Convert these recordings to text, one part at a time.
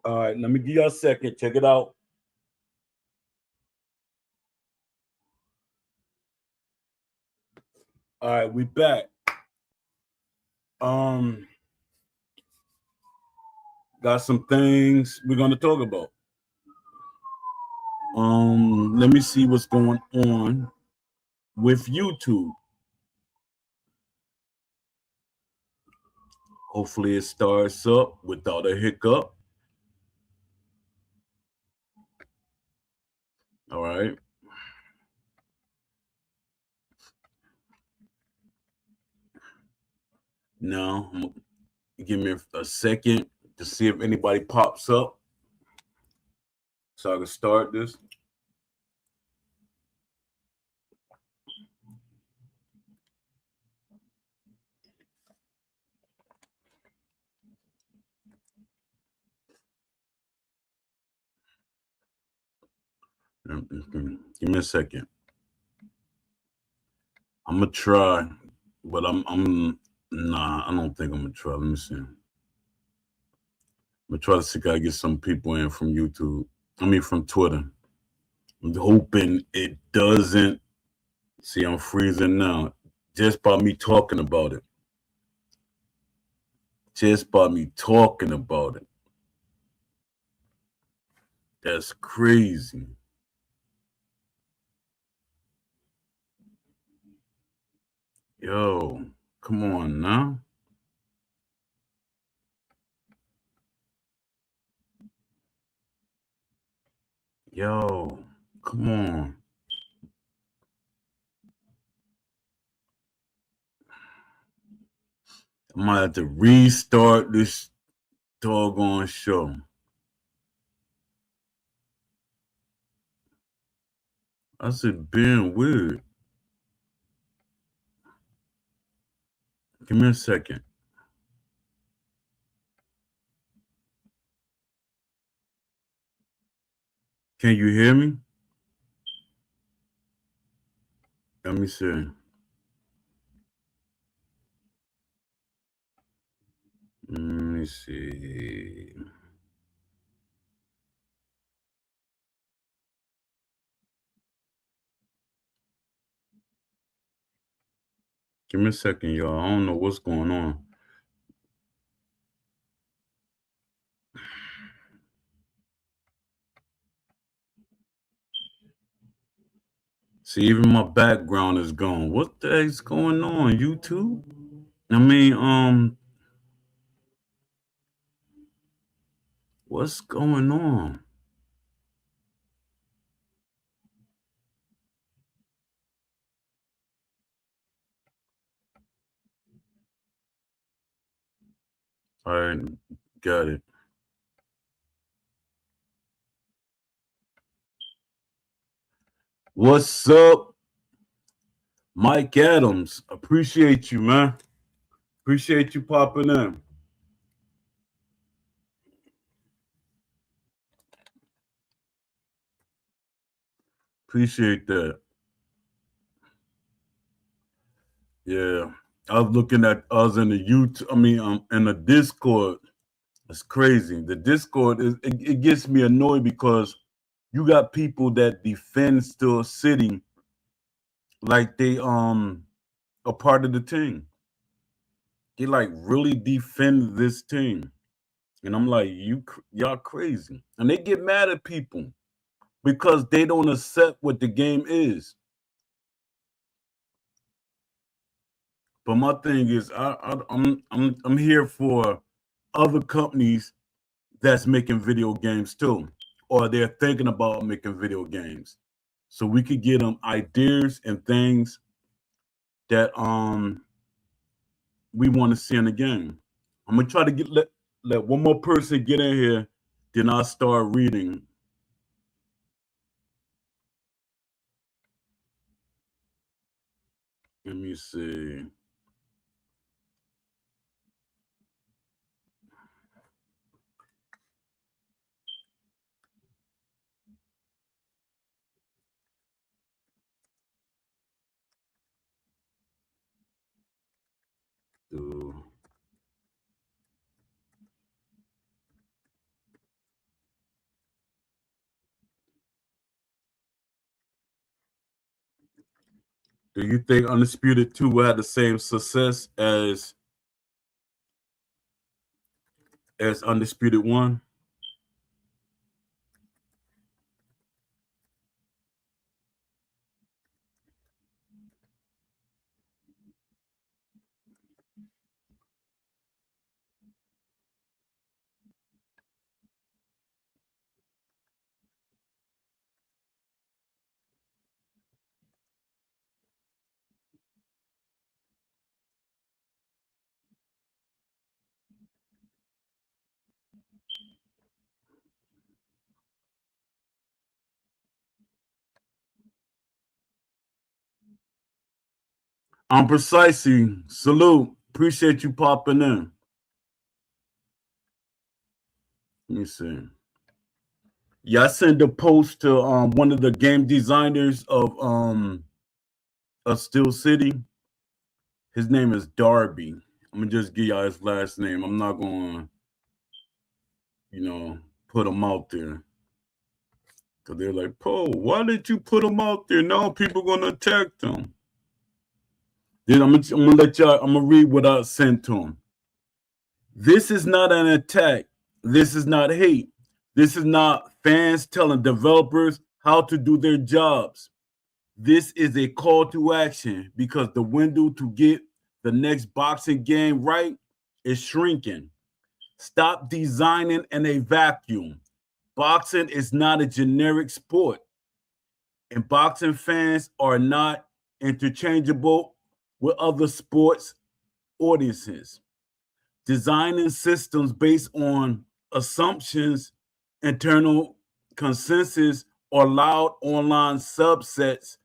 All right, let me give you a second. Check it out. All right, we back. Um, got some things we're gonna talk about. Let me see what's going on with YouTube. Hopefully, it starts up without a hiccup. All right. Now, give me a second to see if anybody pops up so I can start this. Give me a second. I'm gonna try, but I'm nah. I don't think I'm gonna try. Let me see. I'm gonna try to see if I get some people in from YouTube. I mean from Twitter. I'm hoping it doesn't. See, I'm freezing now just by me talking about it. Just by me talking about it. That's crazy. Yo, come on now. Yo, come on. I might have to restart this doggone show. I said, being weird. Give me a second. Can you hear me? Let me see. Let me see. Give me a second, y'all. I don't know what's going on. See, even my background is gone. What the heck's going on, YouTube? I mean, what's going on? All right, got it. What's up, Mike Adams? Appreciate you, man. Appreciate you popping in. Appreciate that. Yeah, I was looking at us in the YouTube. I mean, in the Discord. It's crazy. The Discord it gets me annoyed because you got people that defend still sitting like they a part of the team. They like really defend this team, and I'm like, y'all crazy, and they get mad at people because they don't accept what the game is. But my thing is, I'm here for other companies that's making video games too, or they're thinking about making video games, so we could get them ideas and things that we want to see in the game. I'm gonna try to let one more person get in here, then I'll start reading. Let me see. Do Do you think Undisputed 2 will have the same success as Undisputed 1? I'm precisely. Salute. Appreciate you popping in. Let me see. Yeah, I sent a post to one of the game designers of Steel City. His name is Darby. I'm gonna just give y'all his last name. I'm not gonna, put him out there. Cause they're like, Poe, why did you put him out there? Now people gonna attack them. Then I'm gonna let y'all. I'm gonna read what I sent to him. This is not an attack. This is not hate. This is not fans telling developers how to do their jobs. This is a call to action because the window to get the next boxing game right is shrinking. Stop designing in a vacuum. Boxing is not a generic sport, and boxing fans are not interchangeable with other sports audiences. Designing systems based on assumptions, internal consensus, or loud online subsets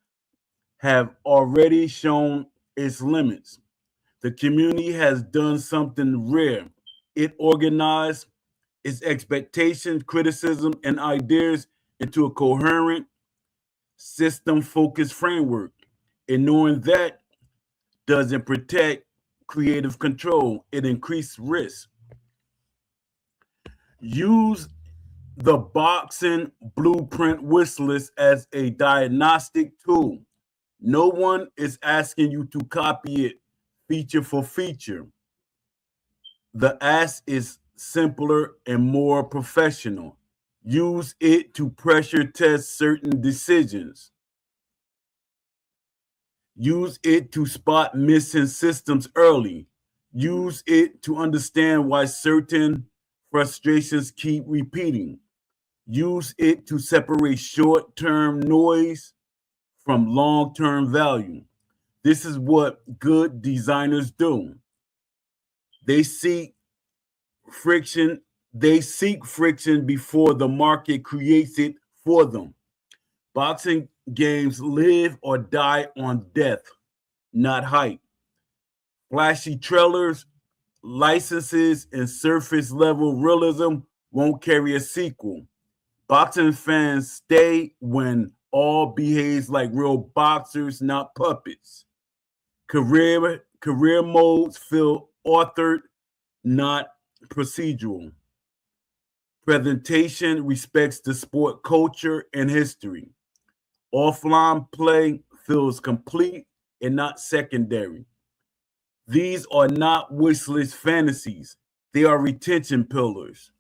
have already shown its limits. The community has done something rare. It organized its expectations, criticism, and ideas into a coherent, system focused framework. And knowing that doesn't protect creative control, it increases risk. Use the boxing blueprint wish list as a diagnostic tool. No one is asking you to copy it feature for feature. The ask is simpler and more professional. Use it to pressure test certain decisions. Use it to spot missing systems early. Use it to understand why certain frustrations keep repeating. Use it to separate short term noise from long term value. This is what good designers do. They seek friction. They seek friction before the market creates it for them. Boxing games live or die on depth, not hype. Flashy trailers, licenses, and surface level realism won't carry a sequel. Boxing fans stay when all behaves like real boxers, not puppets. Career modes feel authored, not procedural. Presentation respects the sport culture and history. Offline play feels complete and not secondary. These are not wishlist fantasies. They are retention pillars.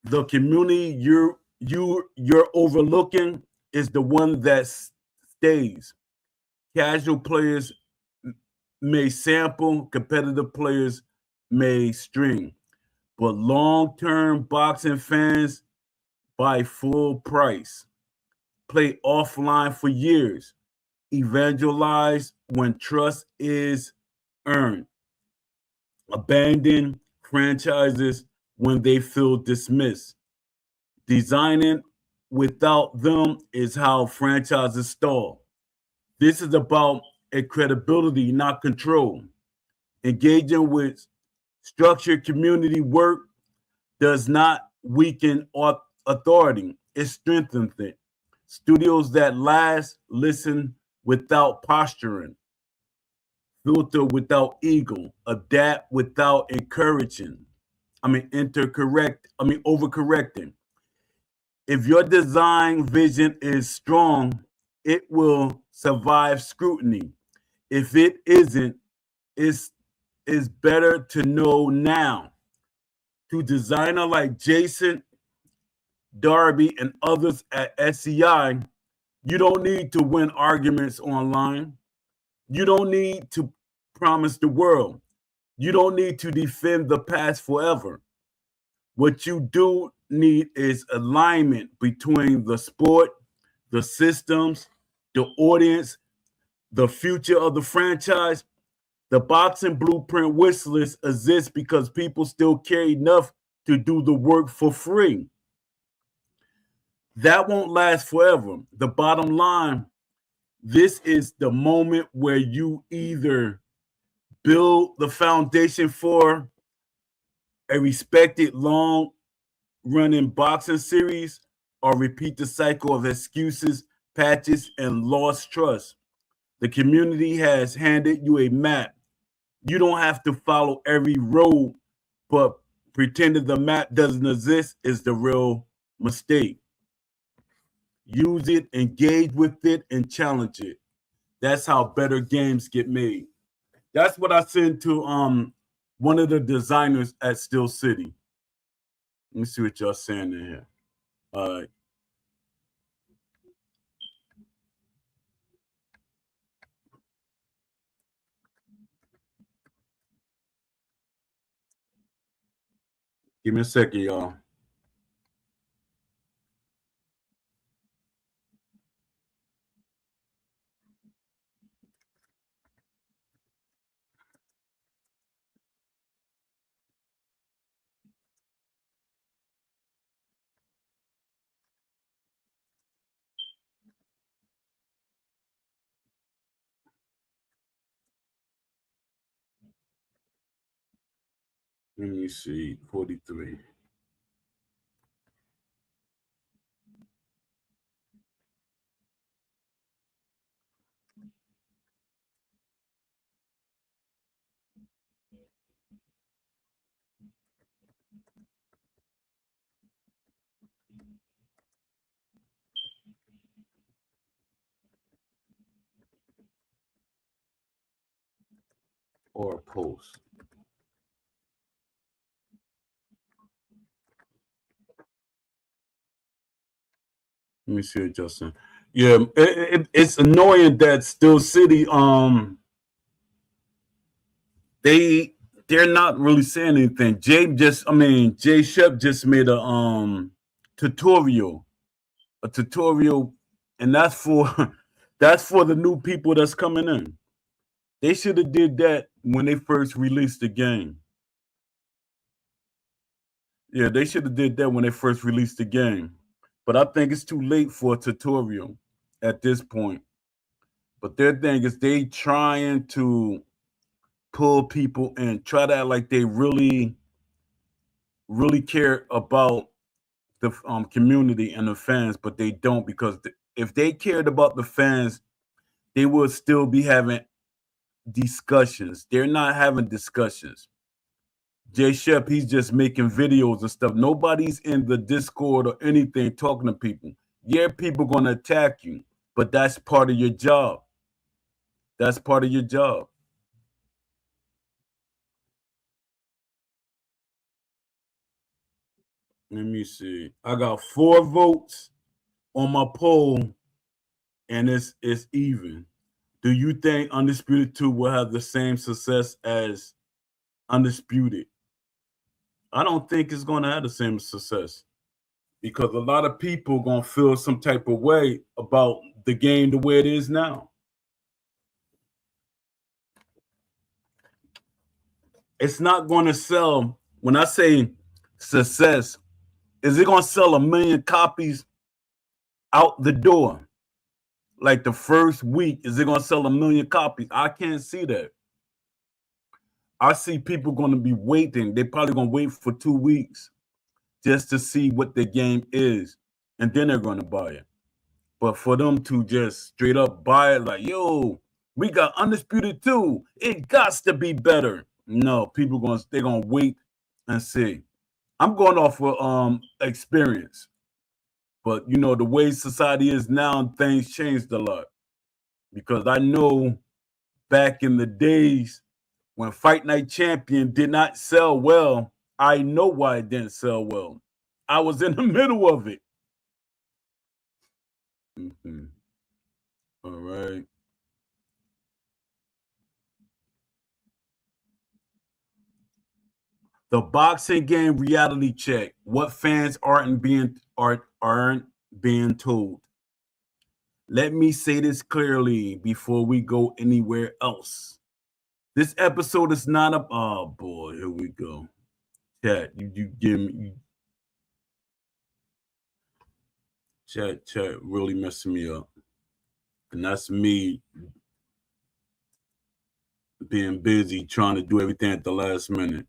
The community you're overlooking is the one that stays. Casual players may sample, competitive players may string, but long-term boxing fans buy full price, play offline for years, evangelize when trust is earned, abandon franchises when they feel dismissed. Designing without them is how franchises stall. This is about a credibility, not control. Engaging with structured community work does not weaken authority, it strengthens it. Studios that last listen without posturing, filter without ego, adapt without overcorrecting. If your design vision is strong, it will survive scrutiny. If it isn't, it's better to know now. To designer like Jason Darby and others at SEI, you don't need to win arguments online. You don't need to promise the world. You don't need to defend the past forever. What you do need is alignment between the sport, the systems, the audience, the future of the franchise. The boxing blueprint wish list exists because people still care enough to do the work for free. That won't last forever. The bottom line, this is the moment where you either build the foundation for a respected long running boxing series or repeat the cycle of excuses, patches, and lost trust. The community has handed you a map. You don't have to follow every road, but pretending the map doesn't exist is the real mistake. Use it, engage with it, and challenge it. That's how better games get made. That's what I sent to one of the designers at Steel City. Let me see what y'all saying in here. All right. Give me a second, y'all. Let me see. 43. Or a post. Let me see it, Justin. Yeah, it's annoying that Steel City they're not really saying anything. Jay Shep just made tutorial, a tutorial, and that's for that's for the new people that's coming in. They should have did that when they first released the game. Yeah, they should have did that when they first released the game. But I think it's too late for a tutorial at this point. But their thing is they trying to pull people and try to act like they really care about the community and the fans, but they don't, because if they cared about the fans, they would still be having discussions. They're not having discussions. Jay Shep, he's just making videos and stuff. Nobody's in the Discord or anything talking to people. Yeah, people gonna attack you, but that's part of your job. That's part of your job. Let me see. I got 4 votes on my poll, and it's even. Do you think Undisputed 2 will have the same success as Undisputed? I don't think it's going to have the same success because a lot of people going to feel some type of way about the game the way it is now. It's not going to sell. When I say success, is it going to sell 1 million copies out the door? Like the first week, is it going to sell 1 million copies? I can't see that. I see people going to be waiting. They're probably going to wait for 2 weeks just to see what the game is, and then they're going to buy it. But for them to just straight up buy it, like, yo, we got Undisputed 2, it got to be better. No, they're gonna wait and see. I'm going off of experience. But you know, the way society is now, things changed a lot. Because I know back in the days when Fight Night Champion did not sell well, I know why it didn't sell well. I was in the middle of it. Mhm. All right. The boxing game reality check. What fans aren't being told. Let me say this clearly before we go anywhere else. This episode is not a oh boy, here we go. Chat, you give me chat really messing me up. And that's me being busy trying to do everything at the last minute.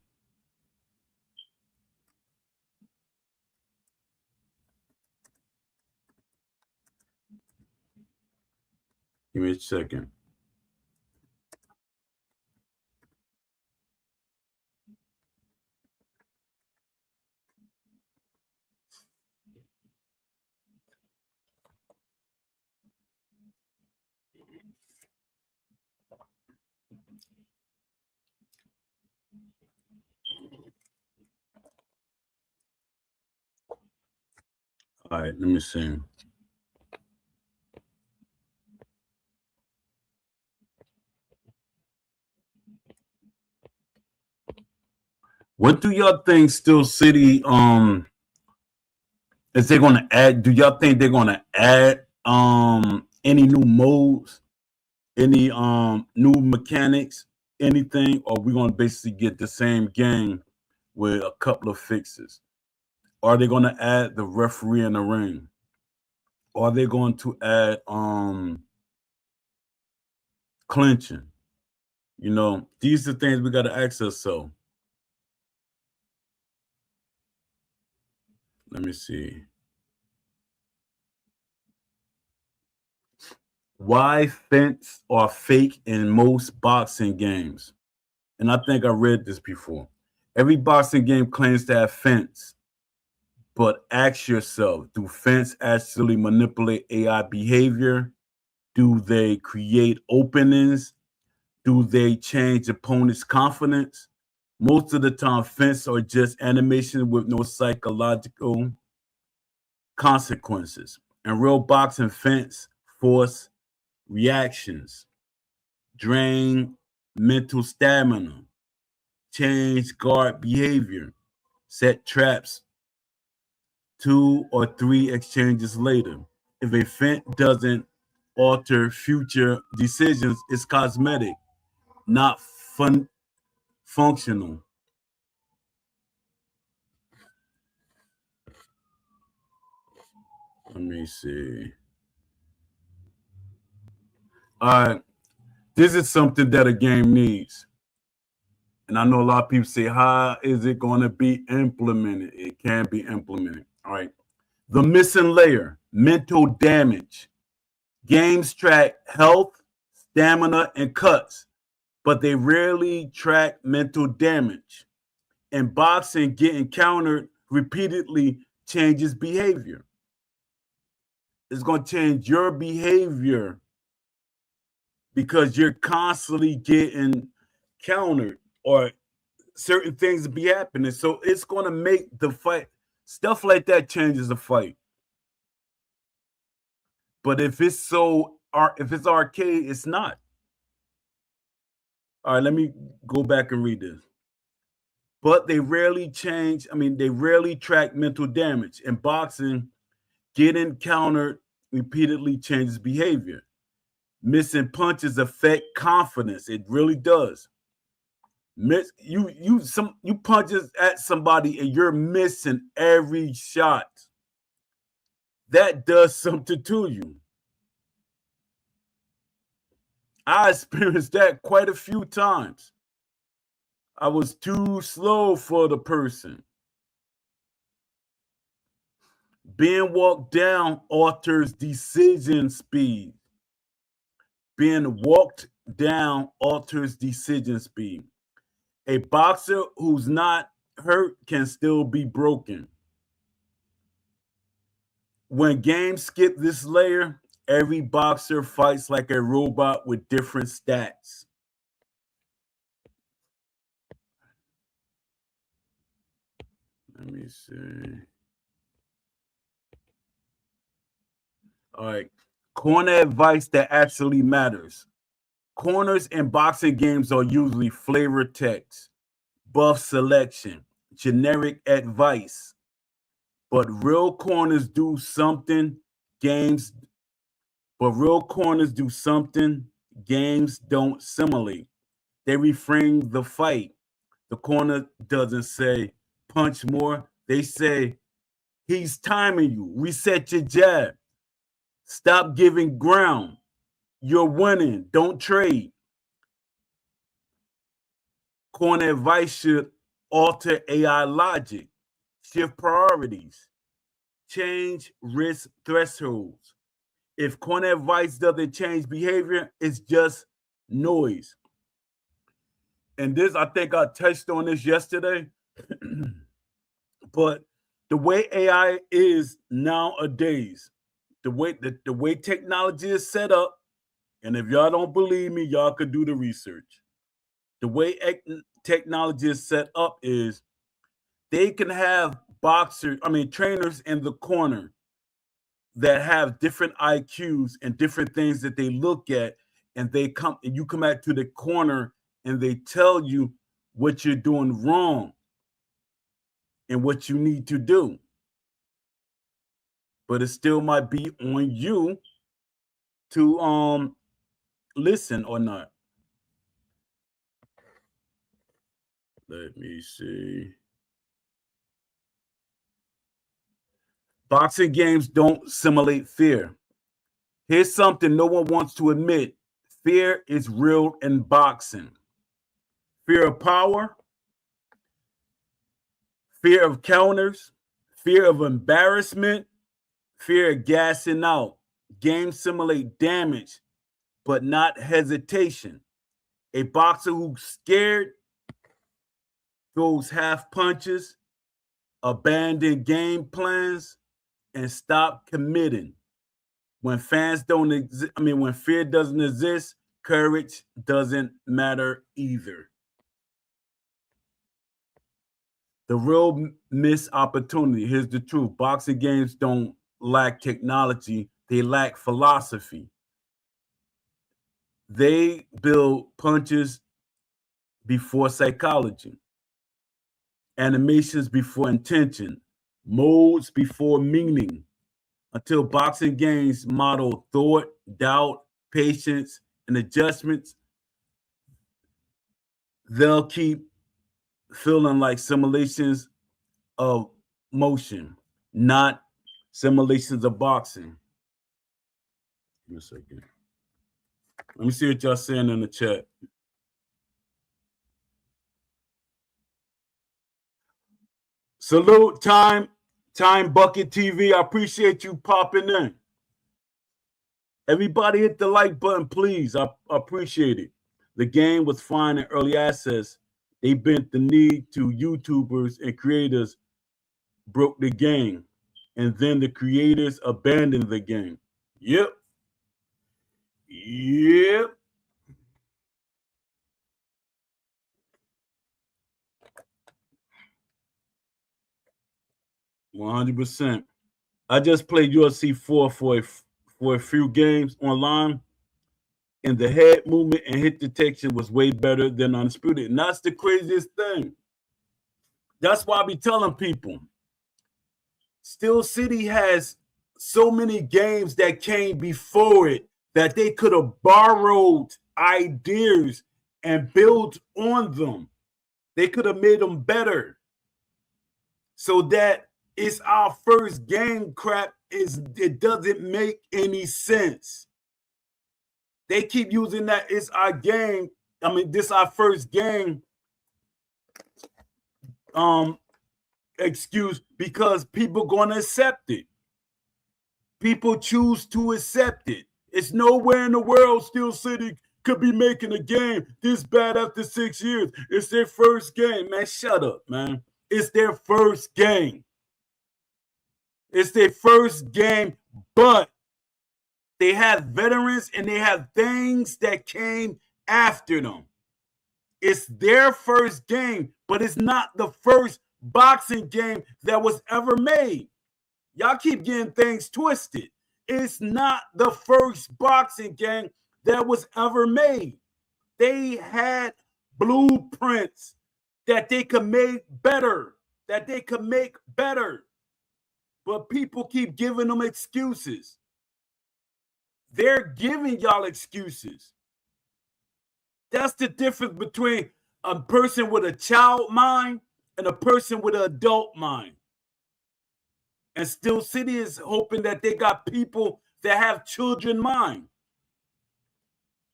Give me a second. All right, let me see. What do y'all think Steel City is they gonna add? Do y'all think they're gonna add any new modes, any new mechanics, anything, or we gonna basically get the same game with a couple of fixes? Are they gonna add the referee in the ring? Are they going to add clinching? You know, these are things we gotta ask ourselves. Let me see. Why fence are fake in most boxing games? And I think I read this before. Every boxing game claims to have fence, but ask yourself, do fence actually manipulate AI behavior? Do they create openings? Do they change opponents' confidence? Most of the time, fence are just animation with no psychological consequences. And real boxing fence force reactions, drain mental stamina, change guard behavior, set traps 2 or 3 exchanges later. If a fence doesn't alter future decisions, it's cosmetic, not functional. Let me see. All right. This is something that a game needs. And I know a lot of people say, how is it going to be implemented? It can be implemented. All right. The missing layer, mental damage. Games track health, stamina, and cuts, but they rarely track mental damage. And boxing, getting countered repeatedly changes behavior. It's going to change your behavior because you're constantly getting countered or certain things be happening. So it's going to make the fight, stuff like that changes the fight. But if it's arcade, it's not. All right, let me go back and read this. But they rarely change. I mean, they rarely track mental damage. In boxing, getting countered repeatedly changes behavior. Missing punches affect confidence. It really does. You punches at somebody and you're missing every shot. That does something to you. I experienced that quite a few times. I was too slow for the person. Being walked down alters decision speed. Being walked down alters decision speed. A boxer who's not hurt can still be broken. When games skip this layer, every boxer fights like a robot with different stats. Let me see. All right. Corner advice that actually matters. Corners in boxing games are usually flavor text, buff selection, generic advice. But real corners do something games games don't simulate. They reframe the fight. The corner doesn't say punch more. They say he's timing you. Reset your jab. Stop giving ground. You're winning. Don't trade. Corner advice should alter AI logic, shift priorities, change risk thresholds. If corner advice doesn't change behavior, it's just noise. And this, I think I touched on this yesterday, but the way AI is nowadays, the way technology is set up, and if y'all don't believe me, y'all could do the research. The way technology is set up is they can have trainers in the corner that have different IQs and different things that they look at, and you come out to the corner and they tell you what you're doing wrong and what you need to do. But it still might be on you to listen or not. Let me see. Boxing games don't simulate fear. Here's something no one wants to admit. Fear is real in boxing. Fear of power, fear of counters, fear of embarrassment, fear of gassing out. Games simulate damage, but not hesitation. A boxer who's scared throws half punches, abandon game plans, and stop committing. When when fear doesn't exist, courage doesn't matter either. The real missed opportunity. Here's the truth. Boxing games don't lack technology. They lack philosophy. They build punches before psychology, animations before intention, modes before meaning. Until boxing games model thought, doubt, patience, and adjustments, they'll keep feeling like simulations of motion, not simulations of boxing. Give me a second. Let me see what y'all saying in the chat. Salute, Time Bucket TV. I appreciate you popping in. Everybody hit the like button, please. I appreciate it. The game was fine in early access. They bent the knee to YouTubers and creators broke the game. And then the creators abandoned the game. Yep. 100%. I just played UFC 4 for a few games online, and the head movement and hit detection was way better than Undisputed. And that's the craziest thing. That's why I be telling people, Steel City has so many games that came before it that they could have borrowed ideas and built on them. They could have made them better. So that it's our first game crap. It doesn't make any sense. They keep using that it's our game. This our first game excuse because people gonna accept it. People choose to accept it. It's nowhere in the world Steel City could be making a game this bad after 6 years. It's their first game, man. Shut up, man. It's their first game. It's their first game, but they have veterans and they have things that came after them. It's their first game, but it's not the first boxing game that was ever made. Y'all keep getting things twisted. It's not the first boxing game that was ever made. They had blueprints that they could make better, But people keep giving them excuses. They're giving y'all excuses. That's the difference between a person with a child mind and a person with an adult mind. And Steel City is hoping that they got people that have children mind.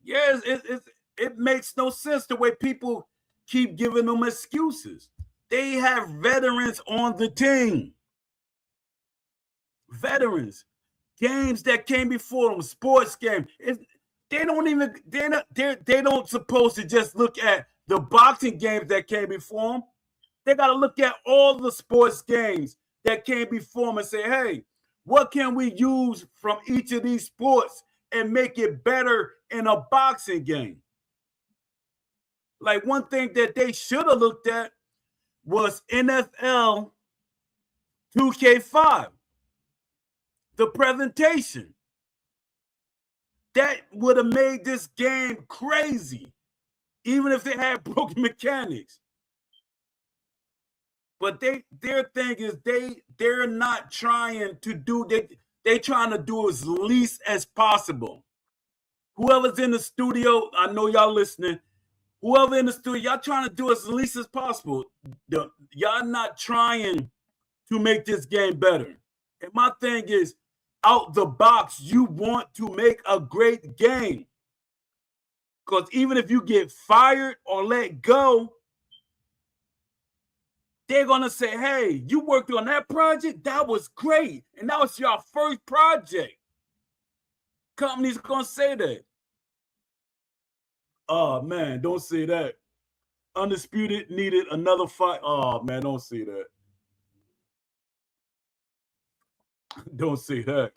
Yes, it makes no sense the way people keep giving them excuses. They have veterans on the team. Veterans. Games that came before them, sports games. They don't supposed to just look at the boxing games that came before them. They got to look at all the sports games that came before them and say, hey, what can we use from each of these sports and make it better in a boxing game? Like one thing that they should have looked at was NFL 2K5. The presentation. That would have made this game crazy, even if it had broken mechanics. But their thing is they're not trying to do, they're trying to do as least as possible. Whoever's in the studio, I know y'all listening, whoever in the studio, y'all trying to do as least as possible. Y'all not trying to make this game better. And my thing is, out the box, you want to make a great game. Because even if you get fired or let go, they're going to say, hey, you worked on that project? That was great. And that was your first project. Companies going to say that. Oh, man, don't say that. Undisputed needed another fight. Oh, man, don't say that. Don't say that.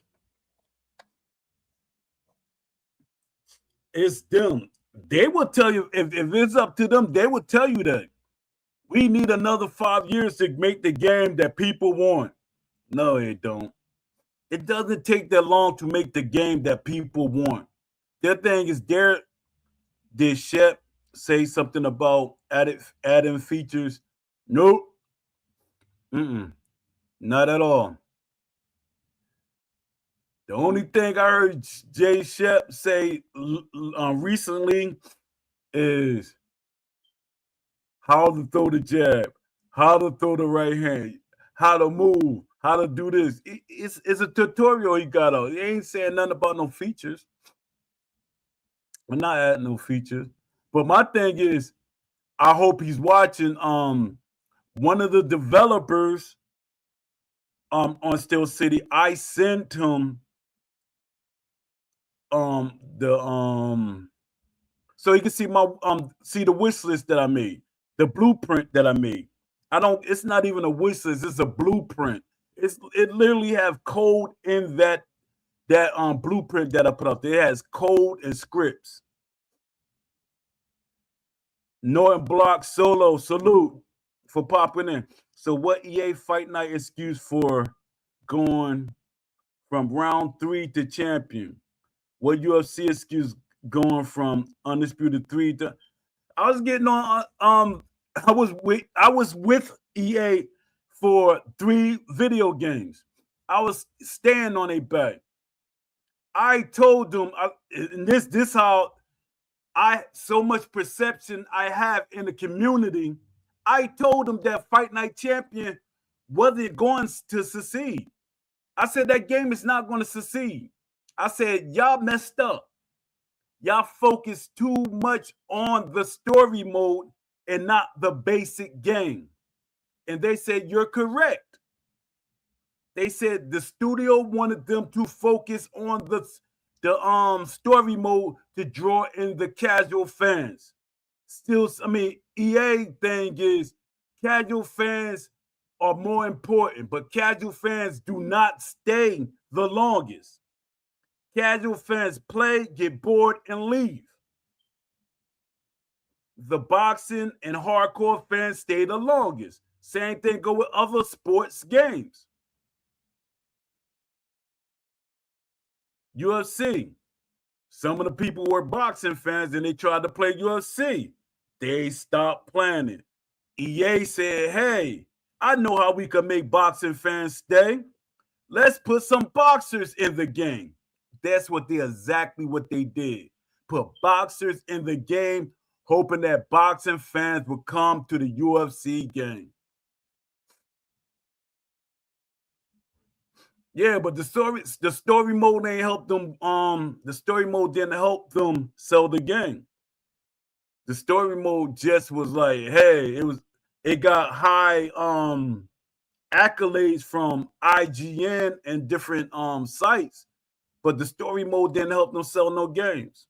It's them. They will tell you, if it's up to them, they will tell you that. We need another 5 years to make the game that people want. No, it don't. It doesn't take that long to make the game that people want. Their thing is, did Shep say something about adding features? Nope. Not at all. The only thing I heard Jay Shep say recently is how to throw the jab, how to throw the right hand, how to move, how to do this. It's a tutorial he got out. He ain't saying nothing about no features. We're not adding no features. But my thing is, I hope he's watching one of the developers on Steel City. I sent him so you can see my see the wish list that I made, the blueprint that I made. It's not even a wish list, it's a blueprint. It literally have code in that blueprint that I put up there. It has code and scripts. Norton Block Solo, salute for popping in. So what EA Fight Night excuse for going from round 3 to champion? What UFC excuse going from undisputed 3 to? I was getting on. I was with EA for 3 video games. I was staying on a back. I told them, and this how so much perception I have in the community. I told them that Fight Night Champion wasn't going to succeed. I said that game is not going to succeed. I said, y'all messed up. Y'all focus too much on the story mode and not the basic game. And they said, you're correct. They said the studio wanted them to focus on the story mode to draw in the casual fans. Still, I mean, EA thing is casual fans are more important, but casual fans do not stay the longest. Casual fans play, get bored, and leave. The boxing and hardcore fans stay the longest. Same thing go with other sports games. UFC. Some of the people were boxing fans and they tried to play UFC. They stopped playing it. EA said, hey, I know how we can make boxing fans stay. Let's put some boxers in the game. That's exactly what they did. Put boxers in the game, hoping that boxing fans would come to the UFC game. Yeah, but the story mode ain't helped them. The story mode didn't help them sell the game. The story mode just was like, hey, it got high accolades from IGN and different sites, but the story mode didn't help them sell no games.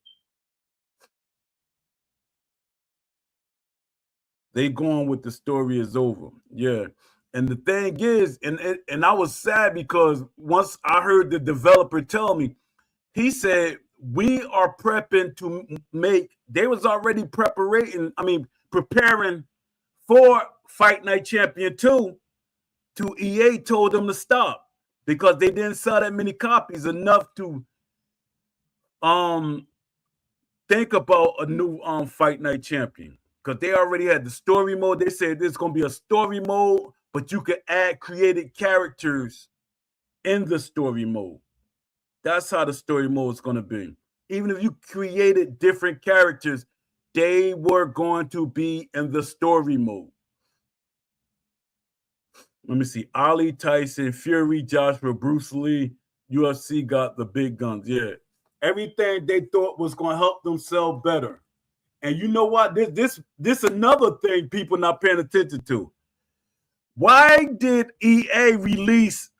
They going with the story is over. Yeah. And the thing is, and I was sad because once I heard the developer tell me, he said, we are prepping to make, they was already preparing for Fight Night Champion 2 to EA told them to stop because they didn't sell that many copies enough to think about a new Fight Night Champion. Because they already had the story mode. They said there's going to be a story mode, but you could add created characters in the story mode. That's how the story mode is going to be. Even if you created different characters, they were going to be in the story mode. Let me see. Ali, Tyson, Fury, Joshua, Bruce Lee, UFC got the big guns. Yeah. Everything they thought was going to help them sell better. And you know what? This another thing people not paying attention to. Why did EA release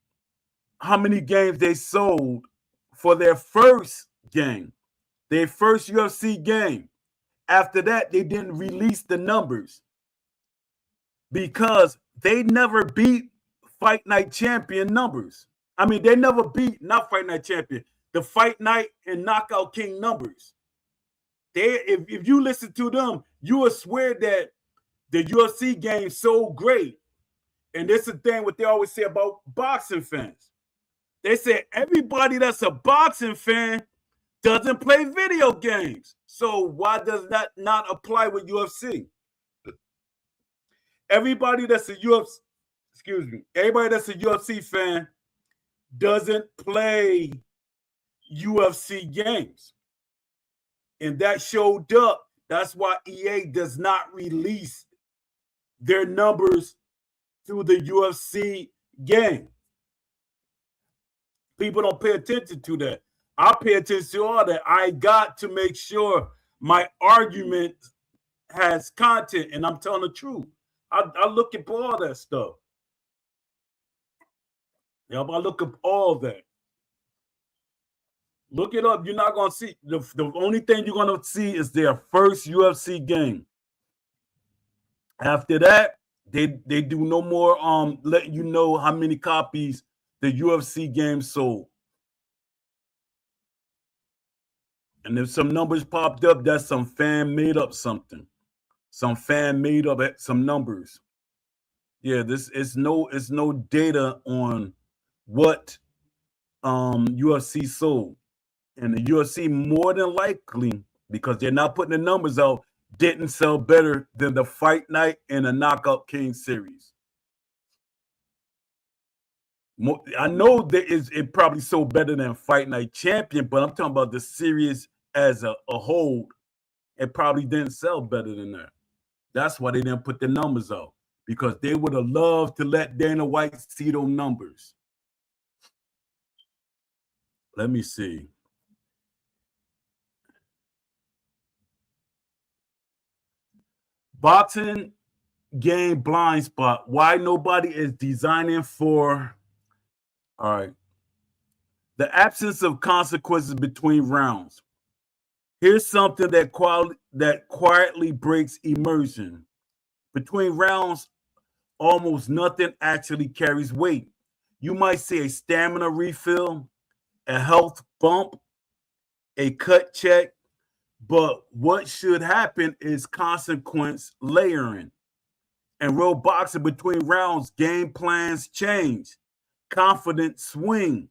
how many games they sold for their first game, their first UFC game? After that, they didn't release the numbers because they never beat Fight Night Champion numbers. I mean, they never beat, not Fight Night Champion, the Fight Night and Knockout King numbers. If you listen to them, you will swear that the UFC game is so great. And this is the thing what they always say about boxing fans. They say everybody that's a boxing fan doesn't play video games. So why does that not apply with UFC? Everybody that's a UFC fan doesn't play UFC games. And that showed up. That's why EA does not release their numbers through the UFC game. People don't pay attention to that. I pay attention to all that. I got to make sure my argument has content and I'm telling the truth. I look at all that stuff. Yeah, I look up all that. Look it up. You're not going to see. The only thing you're going to see is their first UFC game. After that, they do no more letting you know how many copies the UFC game sold. And if some numbers popped up, that's some fan made up something. Some fan made up some numbers. Yeah, this is no data on what UFC sold. And the UFC more than likely, because they're not putting the numbers out, didn't sell better than the Fight Night and the Knockout King series. I know it probably sold better than Fight Night Champion, but I'm talking about the series as a whole. It probably didn't sell better than that. That's why they didn't put the numbers out, because they would have loved to let Dana White see those numbers. Let me see. Boxing game blind spot. Why nobody is designing for, all right, the absence of consequences between rounds. Here's something that quietly breaks immersion. Between rounds, almost nothing actually carries weight. You might see a stamina refill, a health bump, a cut check, but what should happen is consequence layering. And real boxing between rounds, game plans change, confidence swing,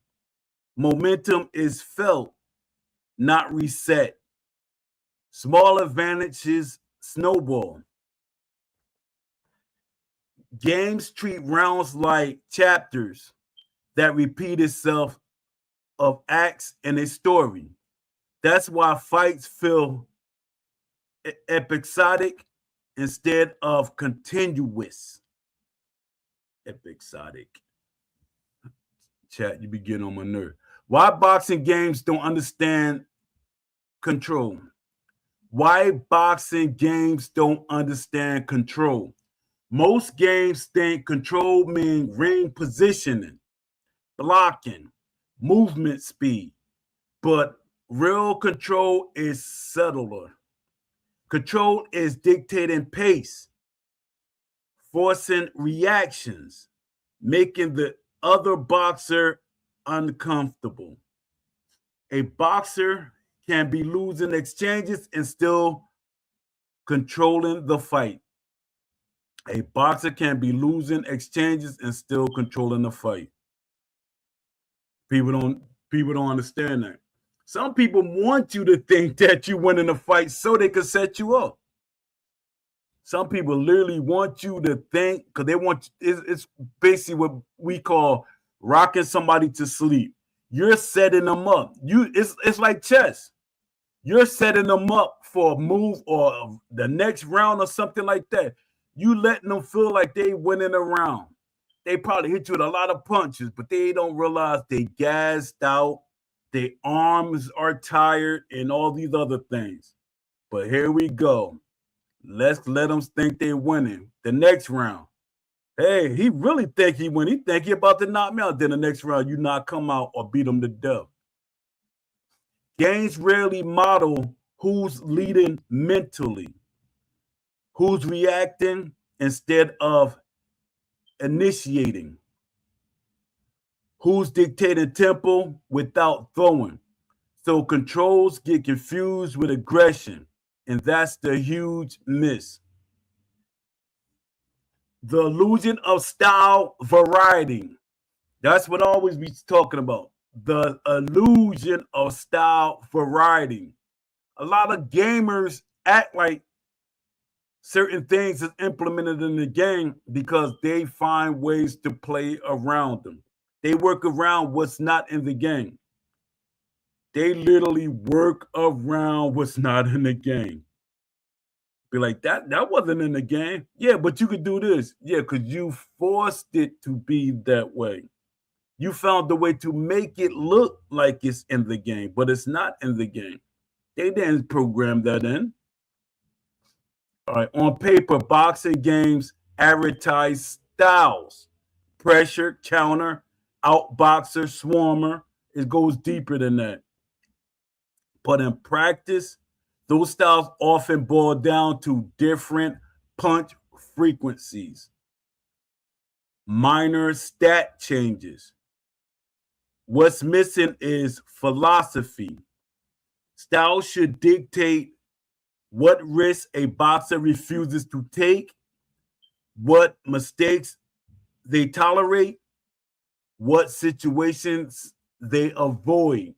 momentum is felt, not reset. Small advantages snowball. Games treat rounds like chapters that repeat itself of acts in a story. That's why fights feel episodic instead of continuous. Episodic. Chat, you be getting on my nerve. Why boxing games don't understand control? Why boxing games don't understand control? Most games think control means ring positioning, blocking, movement speed, but real control is subtler. Control is dictating pace, forcing reactions, making the other boxer uncomfortable. A boxer can be losing exchanges and still controlling the fight. A boxer can be losing exchanges and still controlling the fight. People don't understand that. Some people want you to think that you win in a fight so they can set you up. Some people literally want you to think because they want it's basically what we call rocking somebody to sleep. You're setting them up. It's like chess. You're setting them up for a move or the next round or something like that. You letting them feel like they winning a round. They probably hit you with a lot of punches, but they don't realize they gassed out, their arms are tired, and all these other things. But here we go. Let's let them think they're winning. The next round. Hey, he really think he win. He think he about to knock me out. Then the next round, you not come out or beat him to death. Games rarely model who's leading mentally, who's reacting instead of initiating, who's dictating tempo without throwing. So controls get confused with aggression, and that's the huge miss. The illusion of style variety. That's what I always be talking about. The illusion of style variety. A lot of gamers act like certain things is implemented in the game because they find ways to play around them. They work around what's not in the game. They literally work around what's not in the game. Be like, that wasn't in the game. Yeah, but you could do this. Yeah, because you forced it to be that way. You found the way to make it look like it's in the game, but it's not in the game. They didn't program that in. All right, on paper, boxing games advertise styles, pressure, counter, outboxer, swarmer. It goes deeper than that. But in practice, those styles often boil down to different punch frequencies, minor stat changes. What's missing is philosophy. Style should dictate what risks a boxer refuses to take, what mistakes they tolerate, what situations they avoid.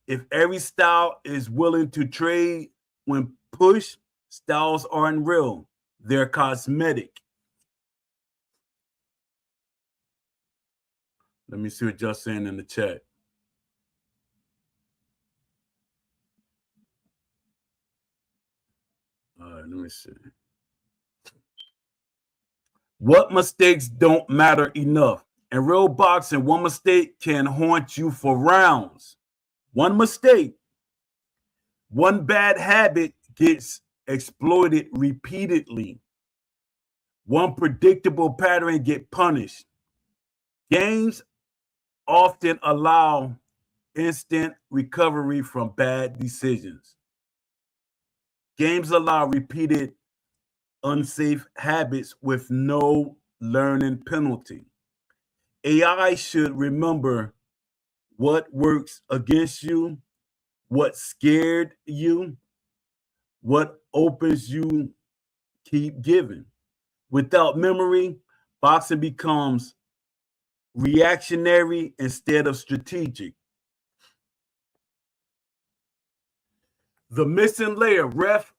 If every style is willing to trade when pushed, styles aren't real. They're cosmetic. Let me see what y'all saying in the chat. All right, let me see. What mistakes don't matter enough? In real boxing, one mistake can haunt you for rounds. One mistake, one bad habit gets exploited repeatedly. One predictable pattern get punished. Games often allow instant recovery from bad decisions. Games allow repeated unsafe habits with no learning penalty. AI should remember what works against you, what scared you, what opens you keep giving. Without memory, boxing becomes reactionary instead of strategic. The missing layer, ref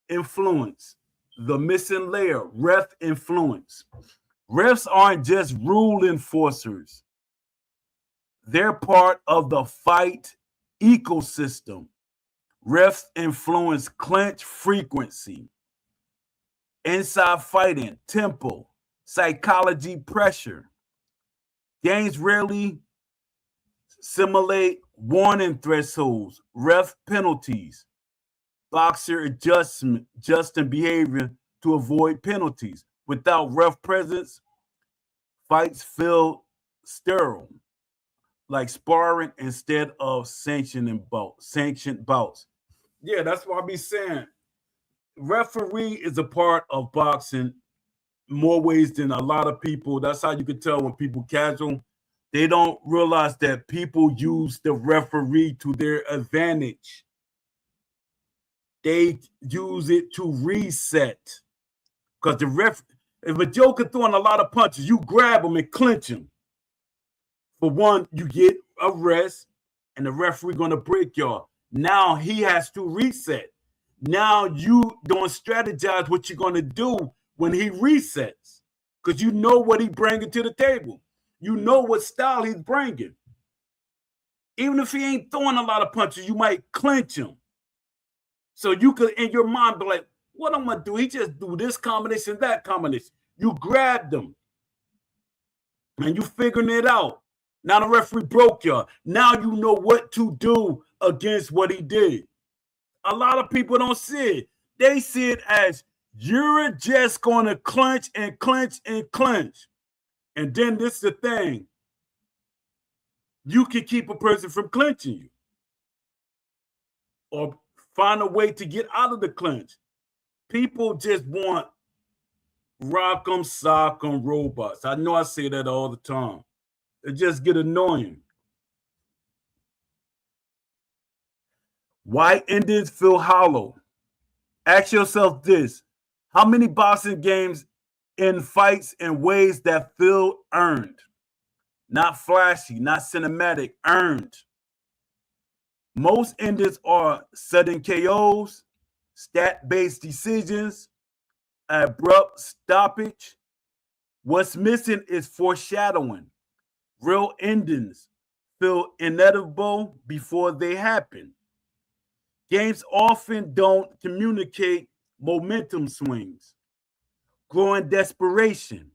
influence. The missing layer, ref influence. Refs aren't just rule enforcers, they're part of the fight ecosystem. Refs influence clinch frequency, inside fighting, tempo, psychology, pressure. Games rarely simulate warning thresholds, ref penalties, boxer adjusting behavior to avoid penalties. Without ref presence, fights feel sterile, like sparring instead of sanctioned bouts. Yeah, that's what I be saying. Referee is a part of boxing more ways than a lot of people. That's how you can tell when people casual. They don't realize that people use the referee to their advantage. They use it to reset. Because if a joker throwing a lot of punches, you grab him and clinch him. For one, you get a rest, and the referee gonna break y'all. Now he has to reset. Now you don't strategize what you're gonna do when he resets, because you know what he's bringing to the table. You know what style he's bringing. Even if he ain't throwing a lot of punches, you might clinch him. So you could, in your mind, be like, what I'm gonna do? He just do this combination, that combination. You grabbed them, and you figuring it out. Now the referee broke y'all. Now you know what to do against what he did. A lot of people don't see it. They see it as you're just going to clinch and clinch and clinch. And then this is the thing. You can keep a person from clinching you, or find a way to get out of the clinch. People just want rock'em sock'em robots. I know I say that all the time. It just get annoying. Why endings feel hollow? Ask yourself this: how many boxing games end fights in ways that feel earned? Not flashy, not cinematic, earned. Most endings are sudden KOs, stat-based decisions, abrupt stoppage. What's missing is foreshadowing. Real endings feel inevitable before they happen. Games often don't communicate momentum swings, growing desperation,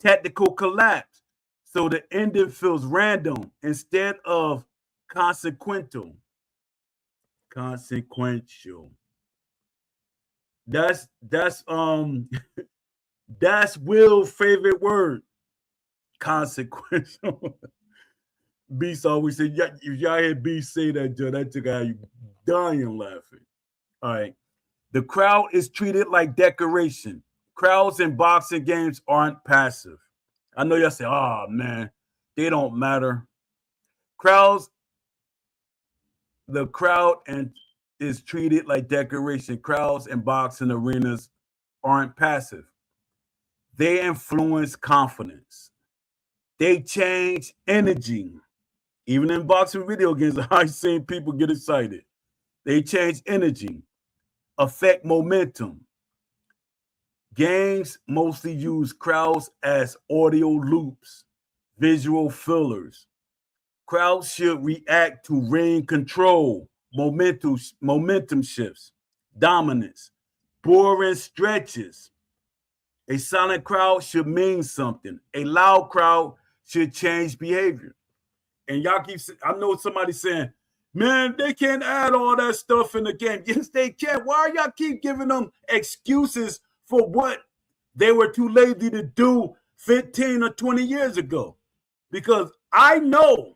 tactical collapse, so the ending feels random instead of consequential. Consequential. That's that's Will's favorite word. Consequential. Beast always said, yeah, if y'all hear Beast say that, Joe, that took out you dying laughing. All right. The crowd is treated like decoration. Crowds in boxing games aren't passive. I know y'all say, oh man, they don't matter. The crowd and is treated like decoration. Crowds in boxing arenas aren't passive. They influence confidence. They change energy. Even in boxing video games, I've seen people get excited. They change energy, affect momentum. Games mostly use crowds as audio loops, visual fillers. Crowds should react to ring control, momentum shifts, dominance, boring stretches. A silent crowd should mean something. A loud crowd should change behavior. And y'all keep, I know somebody saying, man, they can't add all that stuff in the game. Yes, they can. Why y'all keep giving them excuses for what they were too lazy to do 15 or 20 years ago? Because I know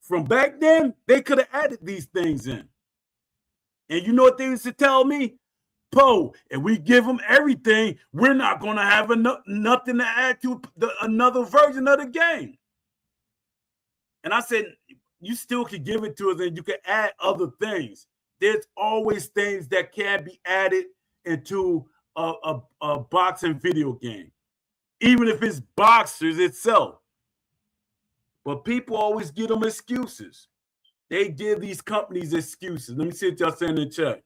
from back then, they could have added these things in. And you know what they used to tell me? Poe, and we give them everything, we're not going to have nothing to add to another version of the game. And I said, you still can give it to us and you can add other things. There's always things that can be added into a boxing video game, even if it's boxers itself. But people always give them excuses. They give these companies excuses. Let me see what y'all saying in the chat.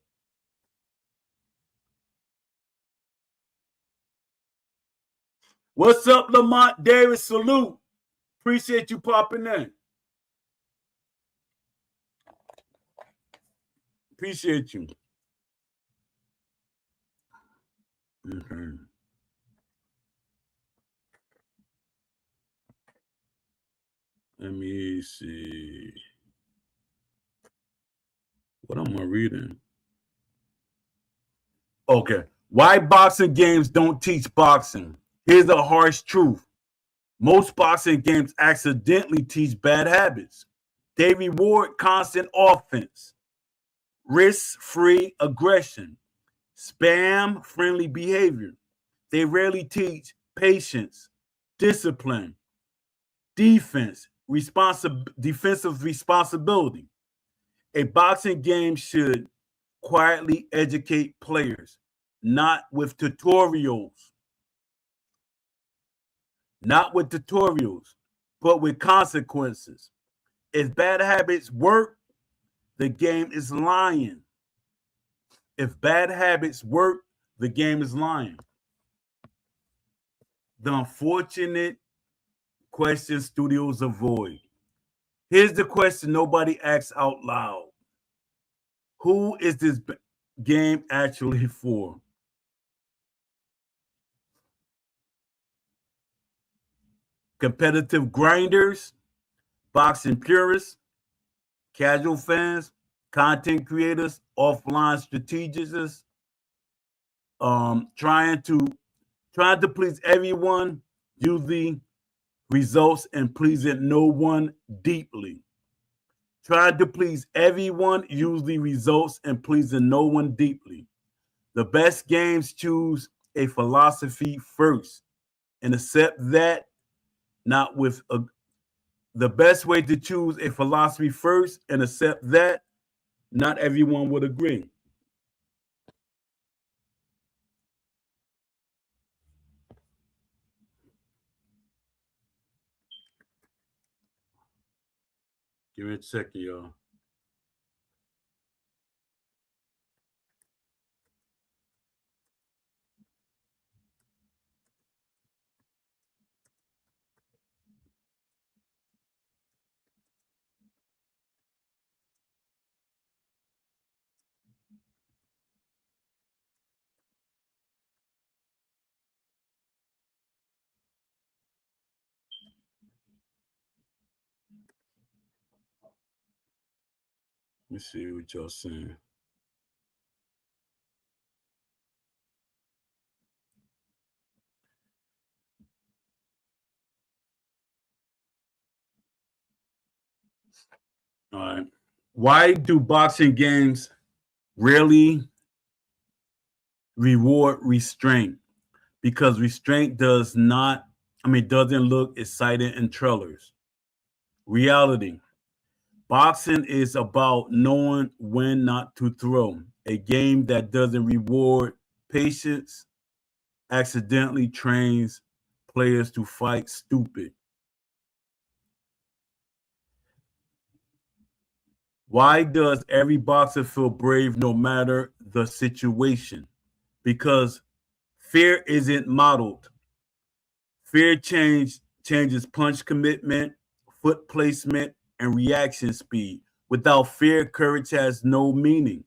What's up, Lamont Davis? Salute. Appreciate you popping in. Appreciate you. Mm-hmm. Let me see. What am I reading? Okay. Why boxing games don't teach boxing? Here's the harsh truth. Most boxing games accidentally teach bad habits. They reward constant offense, risk-free aggression, spam-friendly behavior. They rarely teach patience, discipline, defense, defensive responsibility. A boxing game should quietly educate players, not with tutorials. Not with tutorials, but with consequences. If bad habits work, the game is lying. If bad habits work, the game is lying. The unfortunate question studios avoid. Here's the question nobody asks out loud. Who is this game actually for? Competitive grinders, boxing purists, casual fans, content creators, offline strategists, trying to please everyone, usually results in pleasing no one deeply. Trying to please everyone usually results in pleasing no one deeply. The best games choose a philosophy first and accept that not with the best way to choose a philosophy first and accept that not everyone would agree. Give me a second, y'all. Let me see what y'all saying. All right. Why do boxing games rarely reward restraint? Because restraint doesn't look exciting in trailers. Reality. Boxing is about knowing when not to throw. A game that doesn't reward patience accidentally trains players to fight stupid. Why does every boxer feel brave no matter the situation? Because fear isn't modeled. Fear changes punch commitment, foot placement, and reaction speed. Without fear, courage has no meaning.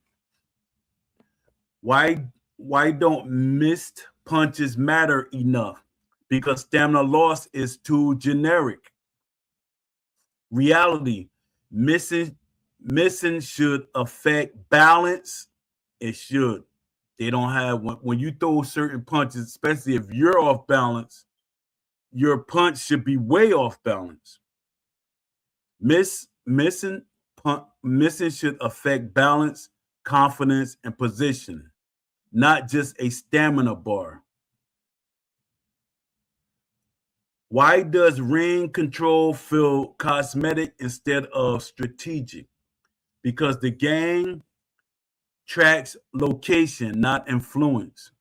Why don't missed punches matter enough? Because stamina loss is too generic. Reality, missing should affect balance. It should. They don't have when you throw certain punches, especially if you're off balance, your punch should be way off balance. Missing should affect balance, confidence, and positioning. not just a stamina bar. Why does ring control feel cosmetic instead of strategic? Because the game tracks location, not influence.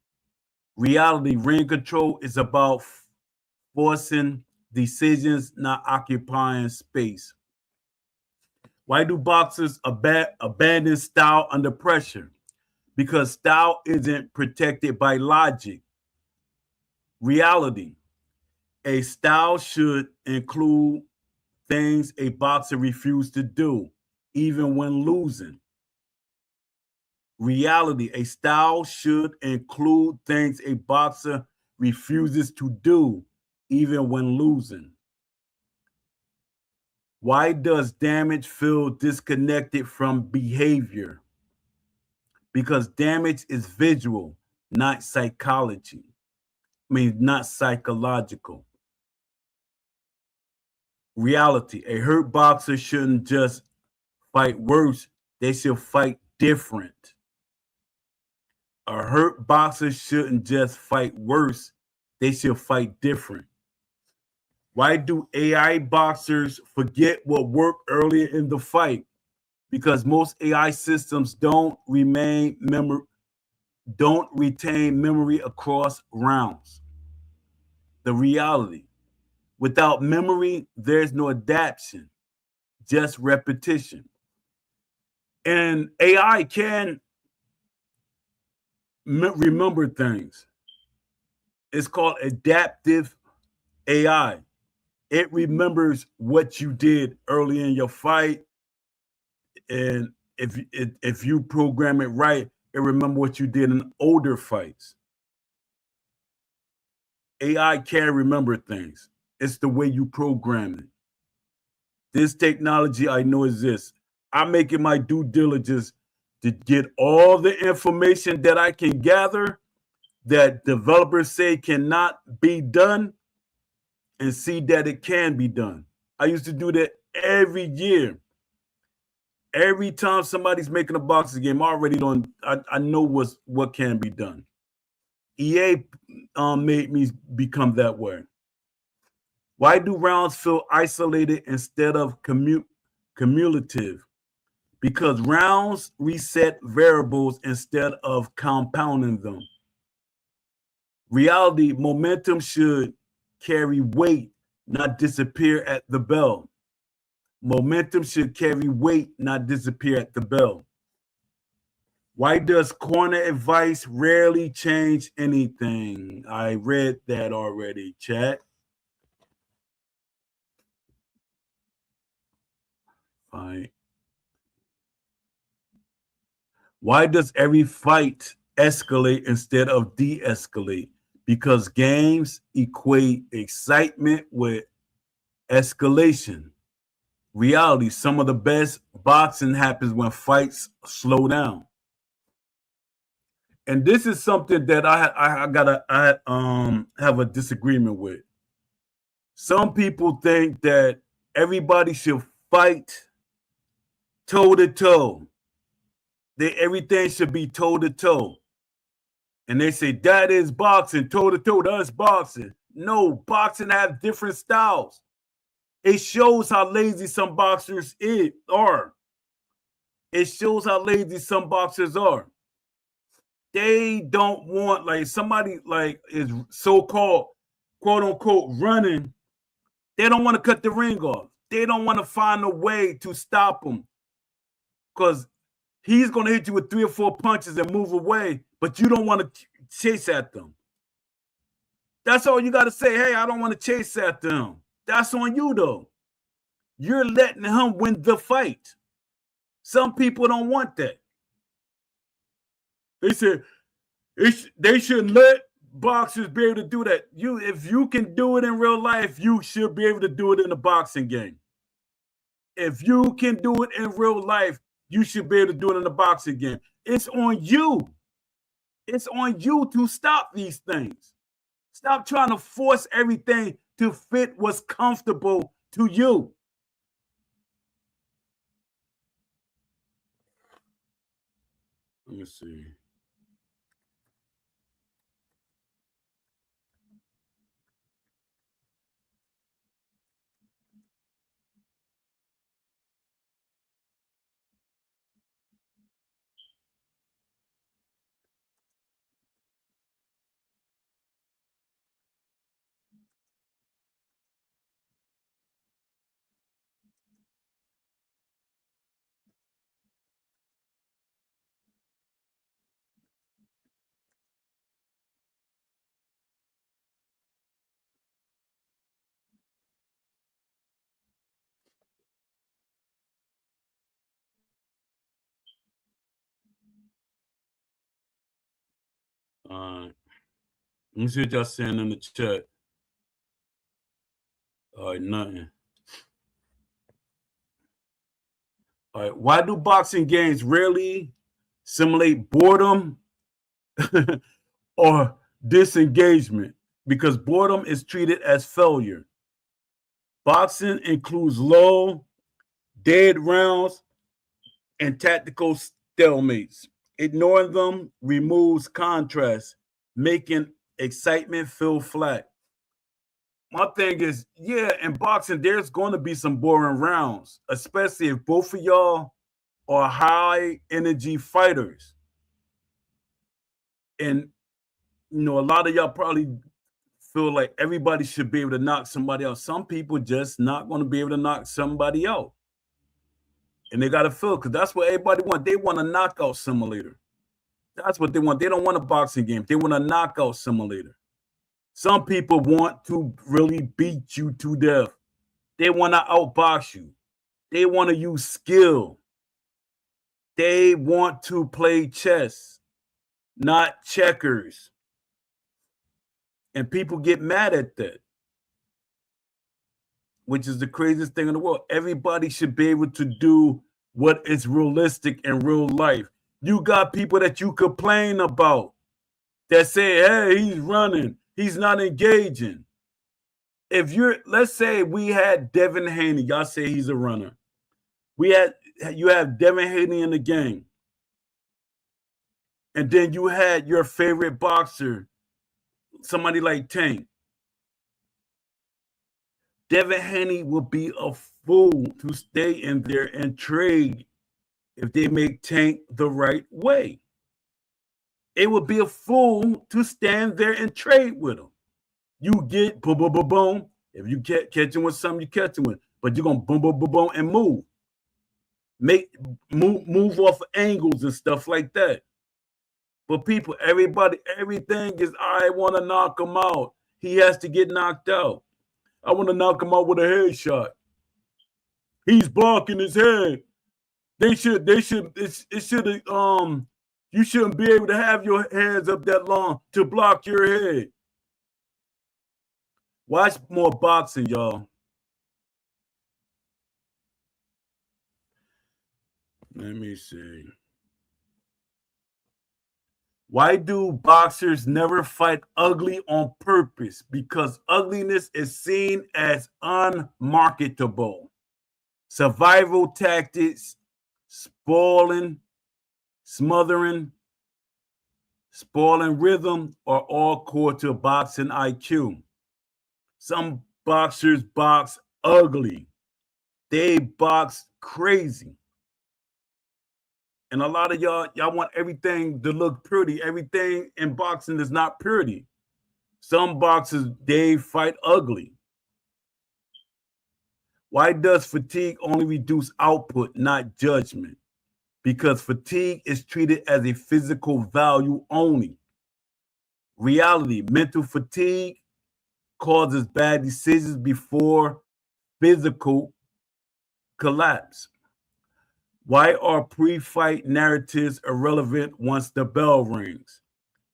Reality, ring control is about forcing decisions, not occupying space. Why do boxers abandon style under pressure? Because style isn't protected by logic. Reality, a style should include things a boxer refuses to do, even when losing. Reality, a style should include things a boxer refuses to do, even when losing. Why does damage feel disconnected from behavior? Because damage is visual, not psychology. Not psychological. Reality, a hurt boxer shouldn't just fight worse, they should fight different. A hurt boxer shouldn't just fight worse, they should fight different. Why do AI boxers forget what worked earlier in the fight? Because most AI systems don't retain memory across rounds. The reality, without memory, there's no adaptation, just repetition. And AI can remember things. It's called adaptive AI. It remembers what you did early in your fight, and if you program it right, it remember what you did in older fights. AI can remember things. It's the way you program it. This technology I know exists. I'm making my due diligence to get all the information that I can gather that developers say cannot be done and see that it can be done. I used to do that every year. Every time somebody's making a boxing game, I know what can be done. EA made me become that way. Why do rounds feel isolated instead of cumulative? Because rounds reset variables instead of compounding them. Reality, momentum should carry weight, not disappear at the bell. Momentum should carry weight, not disappear at the bell. Why does corner advice rarely change anything? I read that already, chat. Fine. Why does every fight escalate instead of de-escalate? Because games equate excitement with escalation. Reality, some of the best boxing happens when fights slow down. And this is something that I have a disagreement with. Some people think that everybody should fight toe to toe. Everything should be toe to toe. And they say that is boxing, toe to toe, that's boxing. No, boxing have different styles. It shows how lazy some boxers are. It shows how lazy some boxers are. They don't want, like, somebody like is so-called quote unquote running. They don't want to cut the ring off. They don't want to find a way to stop him, because he's going to hit you with 3 or 4 punches and move away, but you don't want to chase at them. That's all you got to say. Hey, I don't want to chase at them. That's on you, though. You're letting him win the fight. Some people don't want that. They said they should let boxers be able to do that. If you can do it in real life, you should be able to do it in a boxing game. If you can do it in real life, you should be able to do it in a boxing game. It's on you. It's on you to stop these things. Stop trying to force everything to fit what's comfortable to you. Let me see. Let me see what y'all saying in the chat. All right, nothing. All right, why do boxing games rarely simulate boredom or disengagement? Because boredom is treated as failure. Boxing includes low, dead rounds, and tactical stalemates. Ignoring them removes contrast, making excitement feel flat. My thing is, yeah, in boxing, there's going to be some boring rounds, especially if both of y'all are high energy fighters. And, a lot of y'all probably feel like everybody should be able to knock somebody out. Some people just not going to be able to knock somebody out. And they got to feel, because that's what everybody wants. They want a knockout simulator. That's what they want. They don't want a boxing game. They want a knockout simulator. Some people want to really beat you to death. They want to outbox you. They want to use skill. They want to play chess, not checkers. And people get mad at that, which is the craziest thing in the world. Everybody should be able to do what is realistic in real life. You got people that you complain about that say, hey, he's running, he's not engaging. If let's say we had Devin Haney, y'all say he's a runner. You have Devin Haney in the game. And then you had your favorite boxer, somebody like Tank. Devin Haney will be a fool to stay in there and trade if they make Tank the right way. It would be a fool to stand there and trade with him. You get boom, boom, boom, boom. If you catch him with something, you catch him with. But you're gonna boom, boom, boom, boom, and move. Move off angles and stuff like that. But people, everything is, I want to knock him out. He has to get knocked out. I want to knock him out with a headshot. He's blocking his head. It should you shouldn't be able to have your hands up that long to block your head. Watch more boxing, y'all. Let me see. Why do boxers never fight ugly on purpose? Because ugliness is seen as unmarketable. Survival tactics, spoiling rhythm are all core to boxing IQ. Some boxers box ugly. They box crazy. And a lot of y'all want everything to look pretty. Everything in boxing is not pretty. Some boxers, they fight ugly. Why does fatigue only reduce output, not judgment? Because fatigue is treated as a physical value only. Reality, mental fatigue causes bad decisions before physical collapse. Why are pre-fight narratives irrelevant once the bell rings?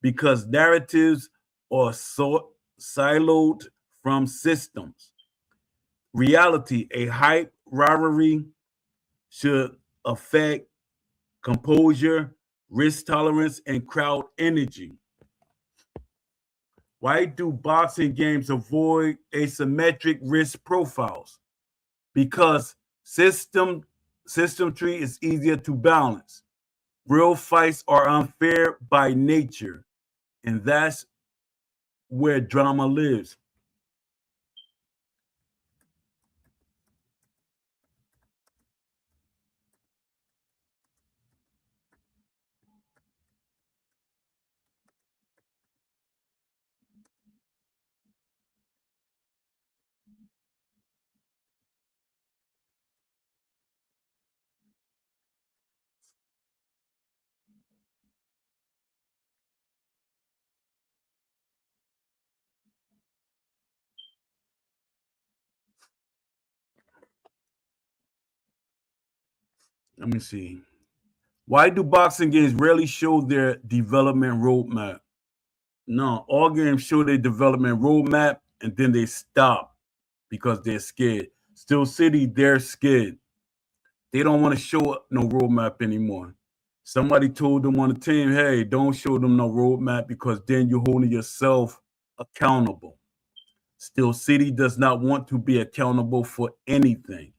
Because narratives are siloed from systems. Reality, a hype rivalry should affect composure, risk tolerance, and crowd energy. Why do boxing games avoid asymmetric risk profiles? Because system tree is easier to balance. Real fights are unfair by nature, and that's where drama lives. Let me see. Why do boxing games rarely show their development roadmap? No, all games show their development roadmap and then they stop because they're scared. Still City, they're scared. They don't want to show no roadmap anymore. Somebody told them on the team, hey, don't show them no roadmap because then you're holding yourself accountable. Still City does not want to be accountable for anything.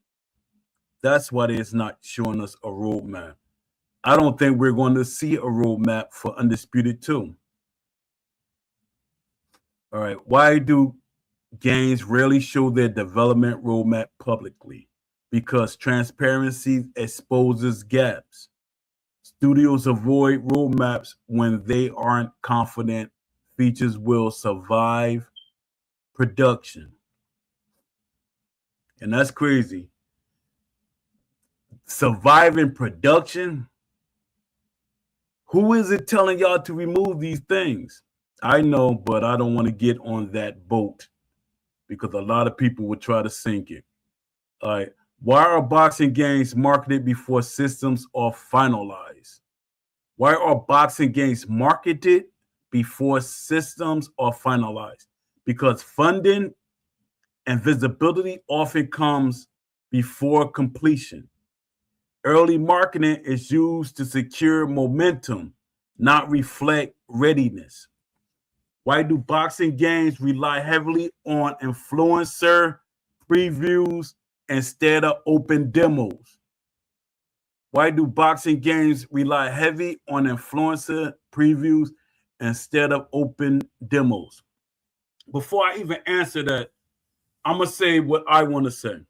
That's why it's not showing us a roadmap. I don't think we're going to see a roadmap for Undisputed 2. All right. Why do games rarely show their development roadmap publicly? Because transparency exposes gaps. Studios avoid roadmaps when they aren't confident features will survive production. And that's crazy. Surviving production? Who is it telling y'all to remove these things? I know, but I don't want to get on that boat because a lot of people would try to sink it. All right. Why are boxing games marketed before systems are finalized? Why are boxing games marketed before systems are finalized? Because funding and visibility often comes before completion. Early marketing is used to secure momentum, not reflect readiness. Why do boxing games rely heavily on influencer previews instead of open demos? Why do boxing games rely heavy on influencer previews instead of open demos? Before I even answer that, I'm gonna say what I want to say.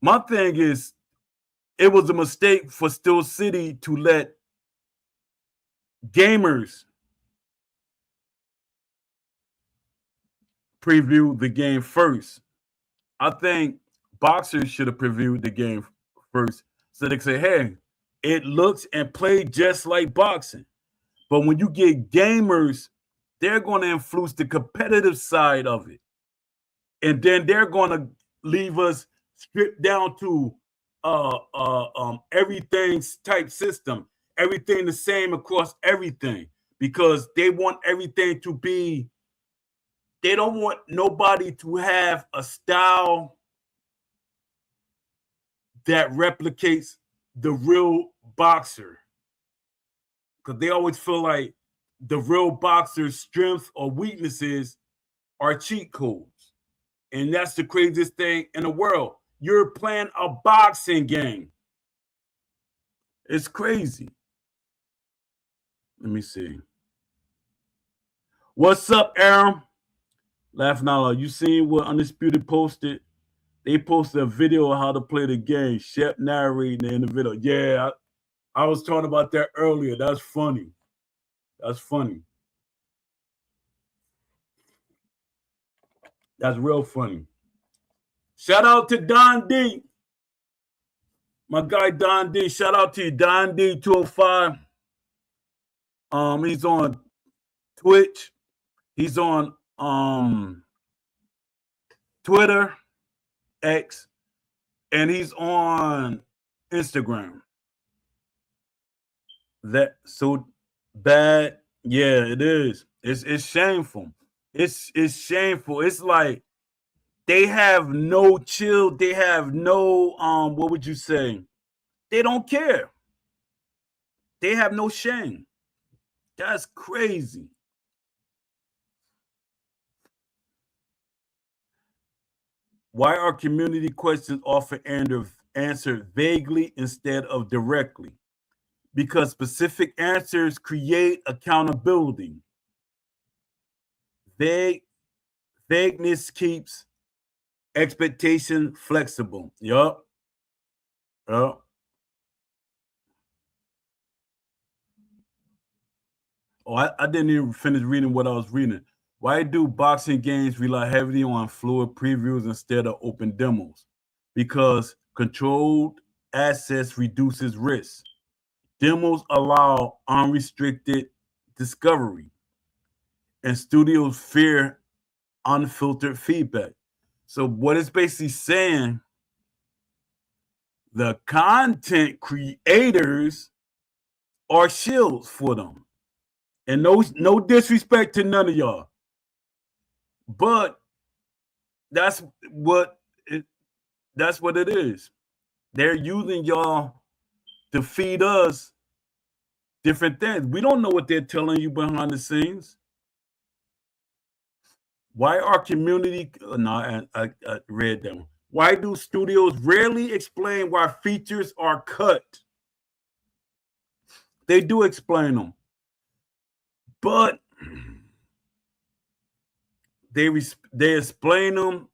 My thing is, it was a mistake for Steel City to let gamers preview the game first. I think boxers should have previewed the game first so they can say, hey, it looks and played just like boxing. But when you get gamers, they're going to influence the competitive side of it. And then they're going to leave us stripped down to everything's type system, everything the same across everything, because they want everything to be, they don't want nobody to have a style that replicates the real boxer. Because they always feel like the real boxer's strengths or weaknesses are cheat codes. And that's the craziest thing in the world. You're playing a boxing game. It's crazy. Let me see. What's up, Aaron? Laughing out loud. You seen what Undisputed posted? They posted a video of how to play the game. Shep narrating in the video. Yeah, I was talking about that earlier. That's funny. That's funny. That's real funny. Shout out to Don D. My guy Don D. Shout out to you, Don D 205. He's on Twitch. He's on Twitter, X, and he's on Instagram. That so bad. Yeah, it is. It's shameful. It's shameful. It's like they have no chill. They have no what would you say? They don't care. They have no shame. That's crazy. Why are community questions often answered vaguely instead of directly? Because specific answers create accountability. Vagueness keeps expectation flexible. Yup. Yup. Oh, I didn't even finish reading what I was reading. Why do boxing games rely heavily on fluid previews instead of open demos? Because controlled access reduces risk. Demos allow unrestricted discovery, and studios fear unfiltered feedback. So, what it's basically saying, the content creators are shields for them. And no disrespect to none of y'all. But that's what it is. They're using y'all to feed us different things. We don't know what they're telling you behind the scenes. Why are community? No, I read that one. Why do studios rarely explain why features are cut? They do explain them, but they explain them,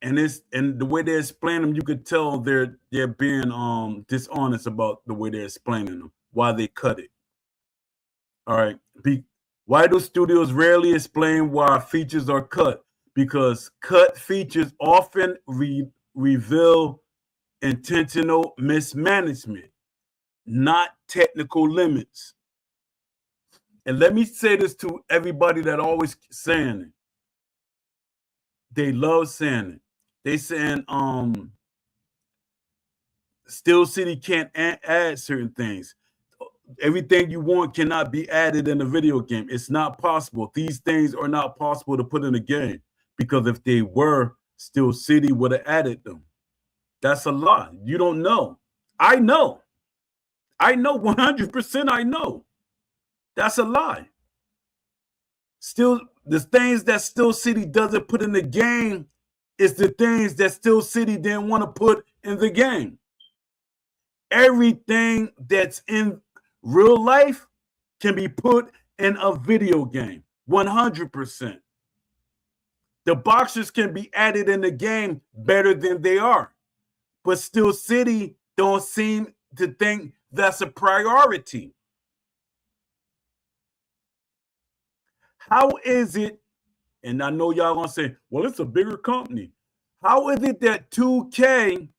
and the way they explain them, you could tell they're being dishonest about the way they're explaining them. Why they cut it? All right. Why do studios rarely explain why features are cut? Because cut features often reveal intentional mismanagement, not technical limits. And let me say this to everybody that always saying it. They love saying it. They saying Steel City can't add certain things. Everything you want cannot be added in a video game. It's not possible. These things are not possible to put in a game, because if they were, Steel City would have added them. That's a lie. You don't know. I know. 100%. I know. That's a lie. Still, the things that Steel City doesn't put in the game is the things that Steel City didn't want to put in the game. Everything that's in real life can be put in a video game. 100%. The boxers can be added in the game better than they are, but Steel City don't seem to think that's a priority. How is it, and I know y'all gonna say, well, it's a bigger company. How is it that 2K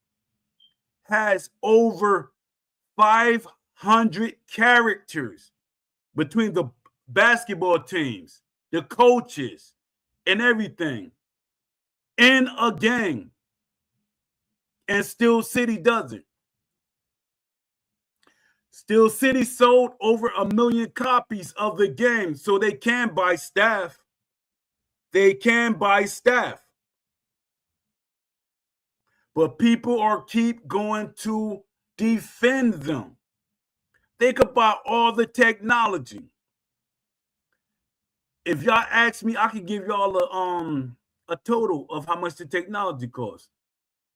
has over 500 characters between the basketball teams, the coaches, and everything in a game, and Steel City doesn't? Steel City sold over 1 million copies of the game, so they can buy staff. They can buy staff. But people keep going to defend them. Think about all the technology. If y'all ask me, I could give y'all a total of how much the technology costs,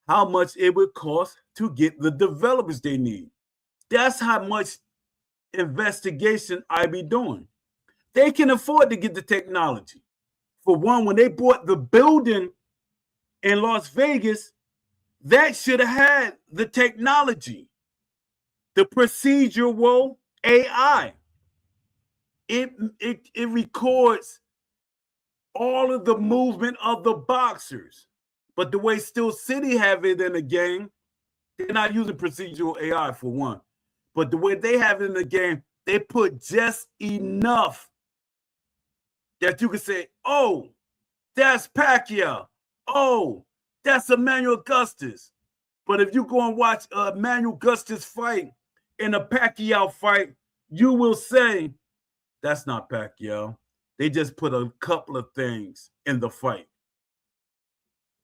how much it would cost to get the developers they need. That's how much investigation I be doing. They can afford to get the technology. For one, when they bought the building in Las Vegas, that should have had the technology, the procedural AI. It records all of the movement of the boxers. But the way Steel City have it in the game, they're not using procedural AI for one. But the way they have it in the game, they put just enough that you can say, oh, that's Pacquiao. Oh, that's Emmanuel Augustus. But if you go and watch Emmanuel Augustus fight in a Pacquiao fight, you will say, that's not Pacquiao. They just put a couple of things in the fight.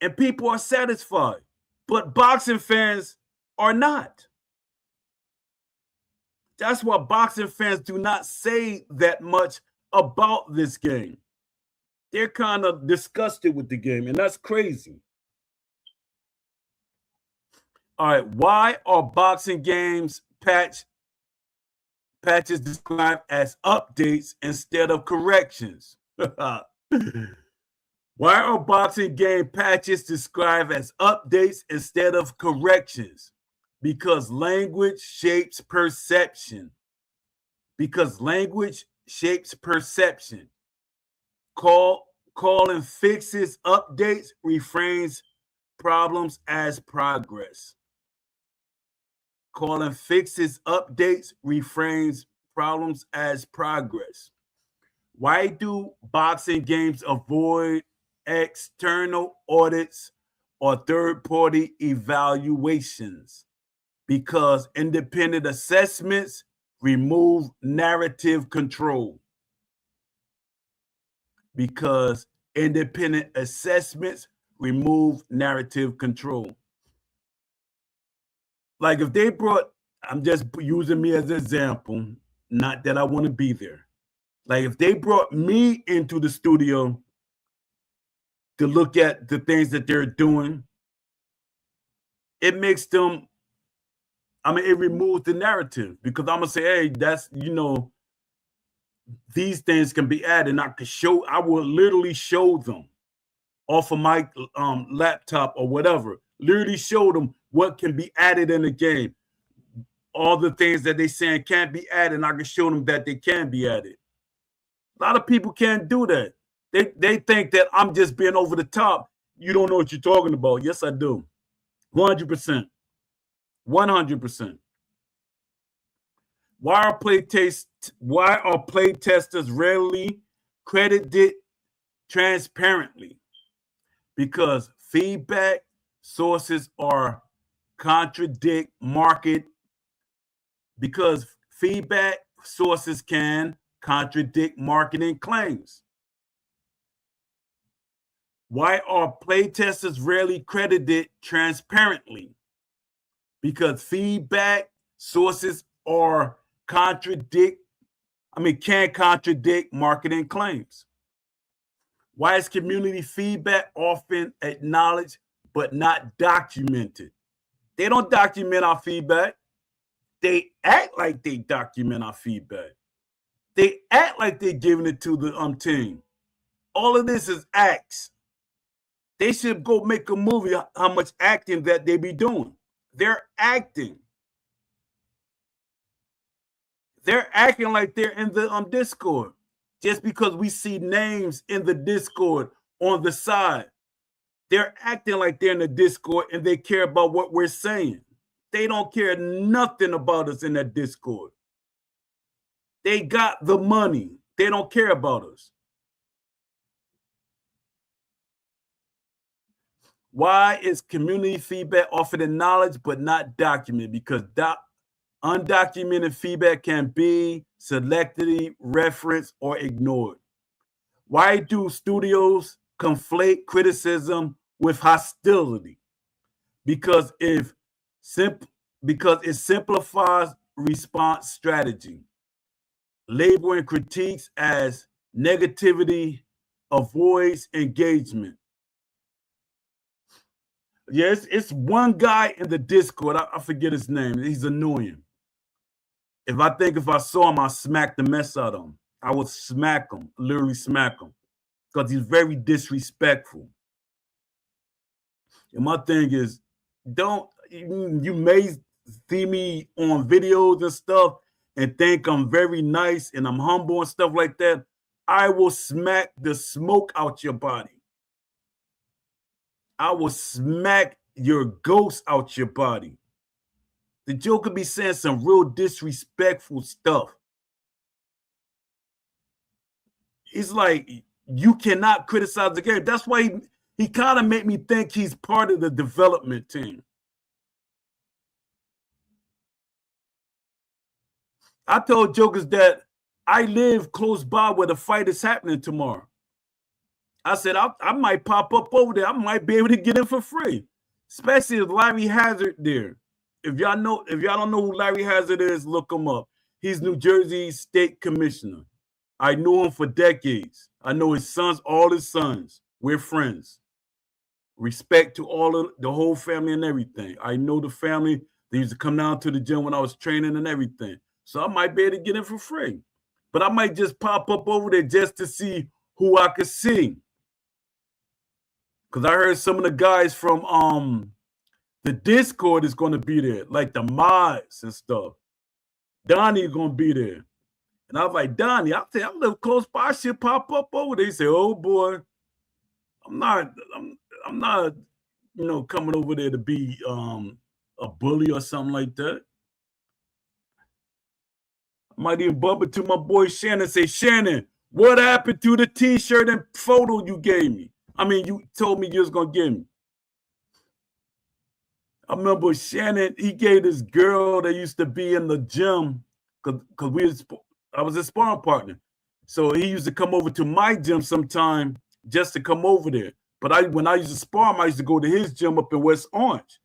And people are satisfied. But boxing fans are not. That's why boxing fans do not say that much about this game. They're kind of disgusted with the game, and that's crazy. All right, why are boxing games patches described as updates instead of corrections? Why are boxing game patches described as updates instead of corrections? Because language shapes perception. Because language shapes perception. Calling fixes updates reframes problems as progress. Calling fixes updates reframes problems as progress. Why do boxing games avoid external audits or third-party evaluations? Because independent assessments remove narrative control. because independent assessments remove narrative control. Like if they brought, I'm just using me as an example, not that I want to be there. Like if they brought me into the studio to look at the things that they're doing, it makes them, I mean, it removes the narrative, because I'm gonna say, hey, that's, these things can be added. And I will literally show them off of my laptop or whatever, literally show them what can be added in the game. All the things that they saying can't be added, and I can show them that they can be added. A lot of people can't do that. They think that I'm just being over the top. You don't know what you're talking about. Yes, I do. 100%. 100%. Why are play testers rarely credited transparently? Because feedback sources are contradict market. Because feedback sources can contradict marketing claims. Why are playtesters rarely credited transparently? Because feedback sources are can contradict marketing claims. Why is community feedback often acknowledged but not documented? They don't document our feedback. They act like they document our feedback. They act like they're giving it to the team. All of this is acts. They should go make a movie how much acting that they be doing. They're acting. They're acting like they're in the Discord. Just because we see names in the Discord on the side, they're acting like they're in the Discord and they care about what we're saying. They don't care nothing about us in that Discord. They got the money. They don't care about us. Why is community feedback often acknowledged but not documented? Because undocumented feedback can be selectively referenced or ignored. Why do studios conflate criticism with hostility? Because it simplifies response strategy. Labeling critiques as negativity avoids engagement. Yes, it's one guy in the Discord. I forget his name. He's annoying. If I saw him, I'd smack the mess out of him. I would smack him, literally smack him, because he's very disrespectful. And my thing is, you may see me on videos and stuff and think I'm very nice and I'm humble and stuff like that. I will smack the smoke out your body. I will smack your ghost out your body. The Joker be saying some real disrespectful stuff. It's like, you cannot criticize the game. That's why he kind of made me think he's part of the development team. I told Jokers that I live close by where the fight is happening tomorrow. I said, I might pop up over there. I might be able to get in for free, especially if Larry Hazard there. If y'all don't know who Larry Hazard is, look him up. He's New Jersey State Commissioner. I knew him for decades. I know his sons, all his sons. We're friends. Respect to all of the whole family and everything. I know the family. They used to come down to the gym when I was training and everything. So I might be able to get in for free. But I might just pop up over there just to see who I could see. Because I heard some of the guys from the Discord is going to be there, like the mods and stuff. Donnie going to be there. And I was like, Donnie, I live close by. I should pop up over there. He said, oh boy, I'm not, coming over there to be a bully or something like that. I might even bump into my boy Shannon and say, Shannon, what happened to the t-shirt and photo you gave me? I mean, you told me you was going to give me. I remember Shannon, he gave this girl that used to be in the gym, because I was his sparring partner. So he used to come over to my gym sometime just to come over there. But when I used to spar him, I used to go to his gym up in West Orange.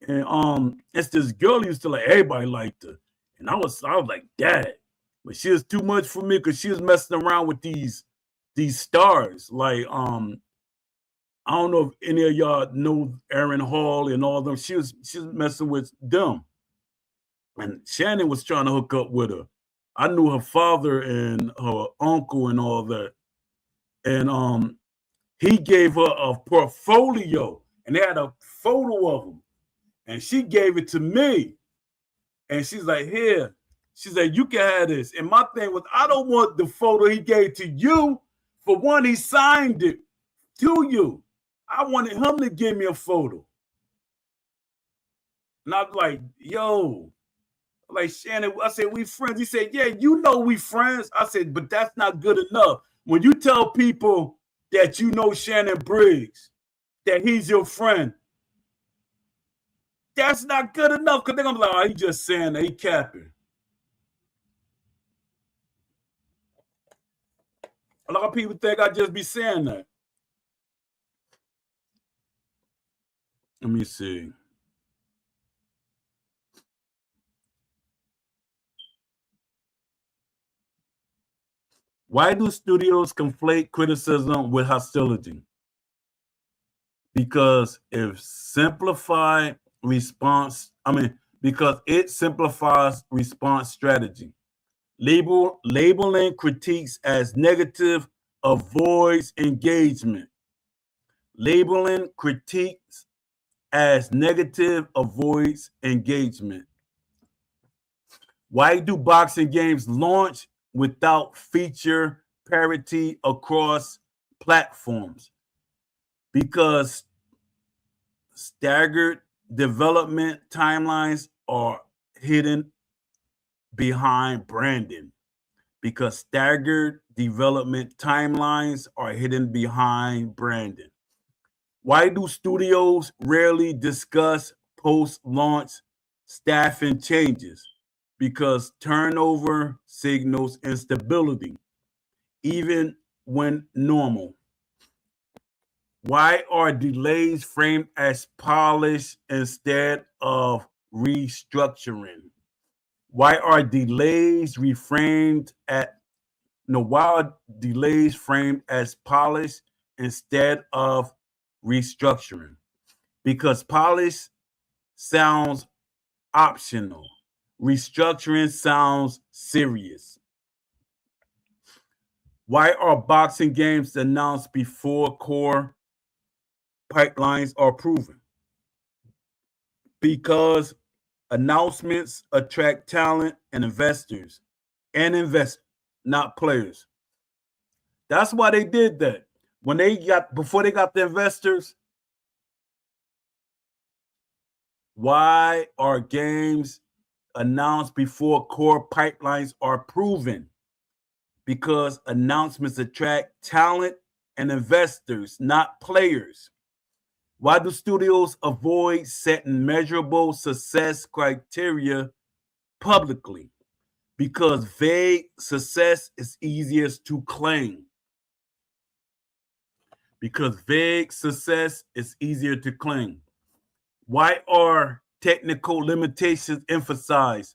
And it's this girl used to like, everybody liked her. And I was like, Dad. But she was too much for me because she was messing around with these stars. Like I don't know if any of y'all know Aaron Hall and all them. She was messing with them. And Shannon was trying to hook up with her. I knew her father and her uncle and all that. And he gave her a portfolio and they had a photo of him. And she gave it to me. And she's like, here. She said, you can have this. And my thing was, I don't want the photo he gave to you. For one, he signed it to you. I wanted him to give me a photo. And I was like, yo, like Shannon, I said, we friends. He said, yeah, you know we friends. I said, but that's not good enough. When you tell people that you know Shannon Briggs, that he's your friend, that's not good enough. Because they're going to be like, oh, he just saying that, he capping. A lot of people think I just be saying that. Let me see. Why do studios conflate criticism with hostility? Because if simplified response, because it simplifies response strategy. Labeling critiques as negative avoids engagement. Labeling critiques as negative avoids engagement. Why do boxing games launch without feature parity across platforms? Because staggered development timelines are hidden behind branding. Because staggered development timelines are hidden behind branding. Why do studios rarely discuss post-launch staffing changes? Because turnover signals instability, even when normal. Why are delays framed as polish instead of restructuring? Why are delays reframed why are delays framed as polish instead of restructuring? Because polish sounds optional. Restructuring sounds serious. Why are boxing games announced before core pipelines are proven? Because announcements attract talent and investors, not players. That's why they did that. Before they got the investors, why are games announced before core pipelines are proven? Because announcements attract talent and investors, not players. Why do studios avoid setting measurable success criteria publicly? Because vague success is easiest to claim. Because vague success is easier to claim. Why are technical limitations emphasized,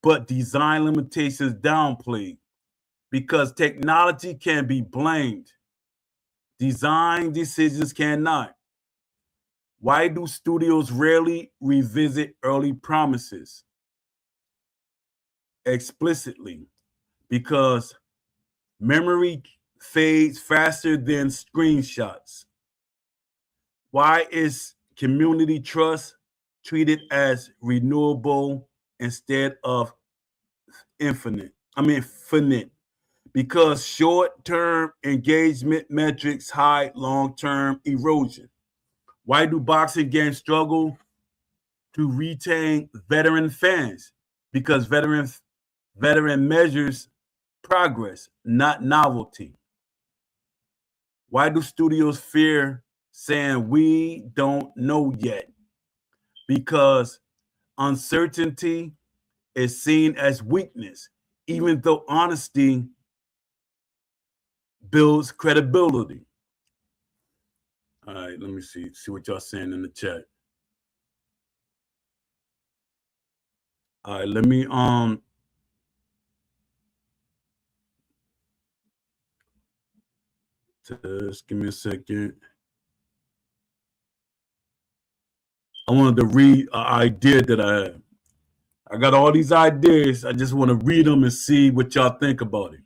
but design limitations downplayed? Because technology can be blamed. Design decisions cannot. Why do studios rarely revisit early promises explicitly? Because memory fades faster than screenshots. Why is community trust treated as renewable instead of finite? Because short-term engagement metrics hide long-term erosion. Why do boxing games struggle to retain veteran fans? Because veteran measures progress, not novelty. Why do studios fear saying we don't know yet? Because uncertainty is seen as weakness, even though honesty builds credibility. All right, let me see what y'all saying in the chat. All right, let me just give me a second. I wanted to read an idea that I have. I got all these ideas. I just want to read them and see what y'all think about it.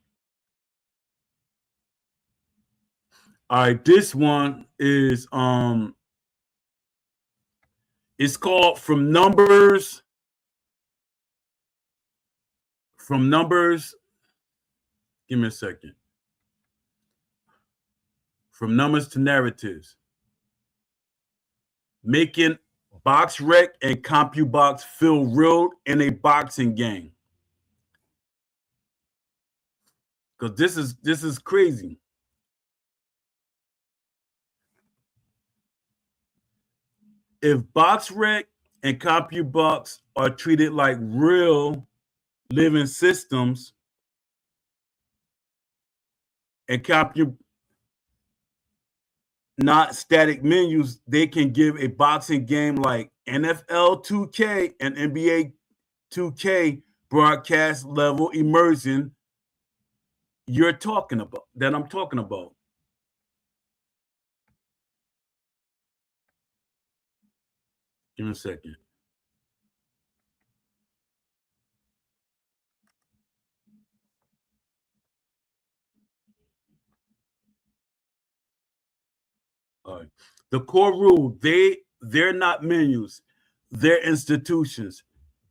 All right, this one is it's called From Numbers. From Numbers. Give me a second. From Numbers to Narratives. Making BoxRec and CompuBox feel real in a boxing game. Because this is crazy. If BoxRec and CompuBox are treated like real living systems, and not static menus, they can give a boxing game like NFL 2K and NBA 2K broadcast level immersion I'm talking about. Give me a second. All right. The core rule, they're not menus, they're institutions.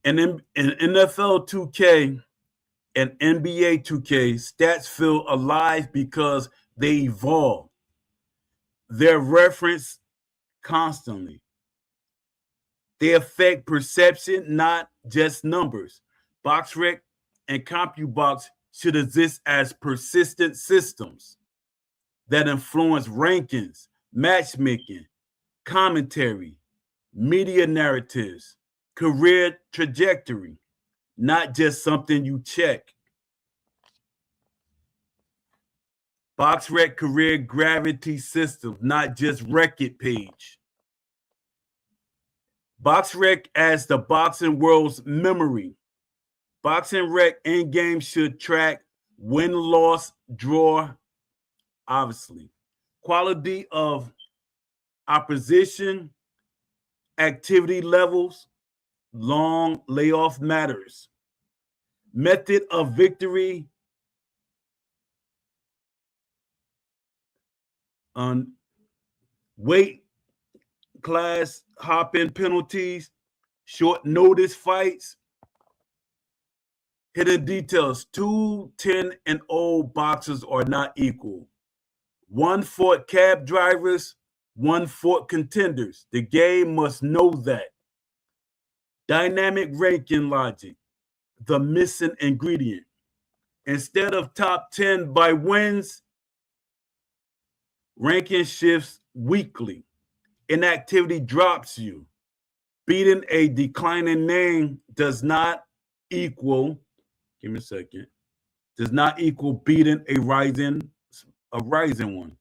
And in NFL 2K and NBA 2K, stats feel alive because they evolve. They're referenced constantly. They affect perception, not just numbers. BoxRec and CompuBox should exist as persistent systems that influence rankings, matchmaking, commentary, media narratives, career trajectory, not just something you check. BoxRec career gravity system, not just record page. BoxRec as the boxing world's memory. Boxing Rec in game should track win, loss, draw, obviously. Quality of opposition, activity levels, long layoff matters. Method of victory, on weight class hop-in penalties, short notice fights, hidden details. 2 10-0 boxers are not equal. One fought cab drivers, one fought contenders. The game must know that. Dynamic ranking logic, the missing ingredient. Instead of top 10 by wins, ranking shifts weekly. Inactivity drops you. Beating a declining name does not equal, give me a second, does not equal beating a rising one.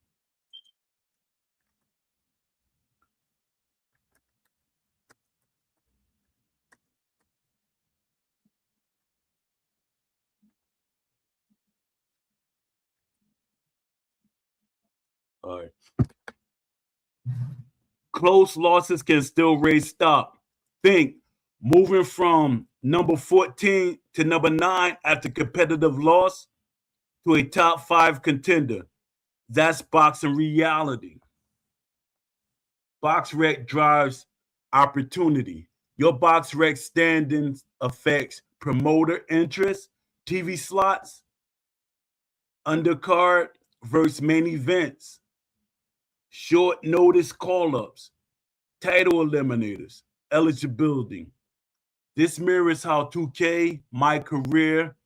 All right. Close losses can still raise stock. Think moving from number 14 to number 9 after competitive loss to a top 5 contender. That's boxing reality. BoxRec drives opportunity. Your BoxRec standings affects promoter interest, TV slots, undercard versus main events, short notice call-ups, title eliminators, eligibility. This mirrors how 2K, my career,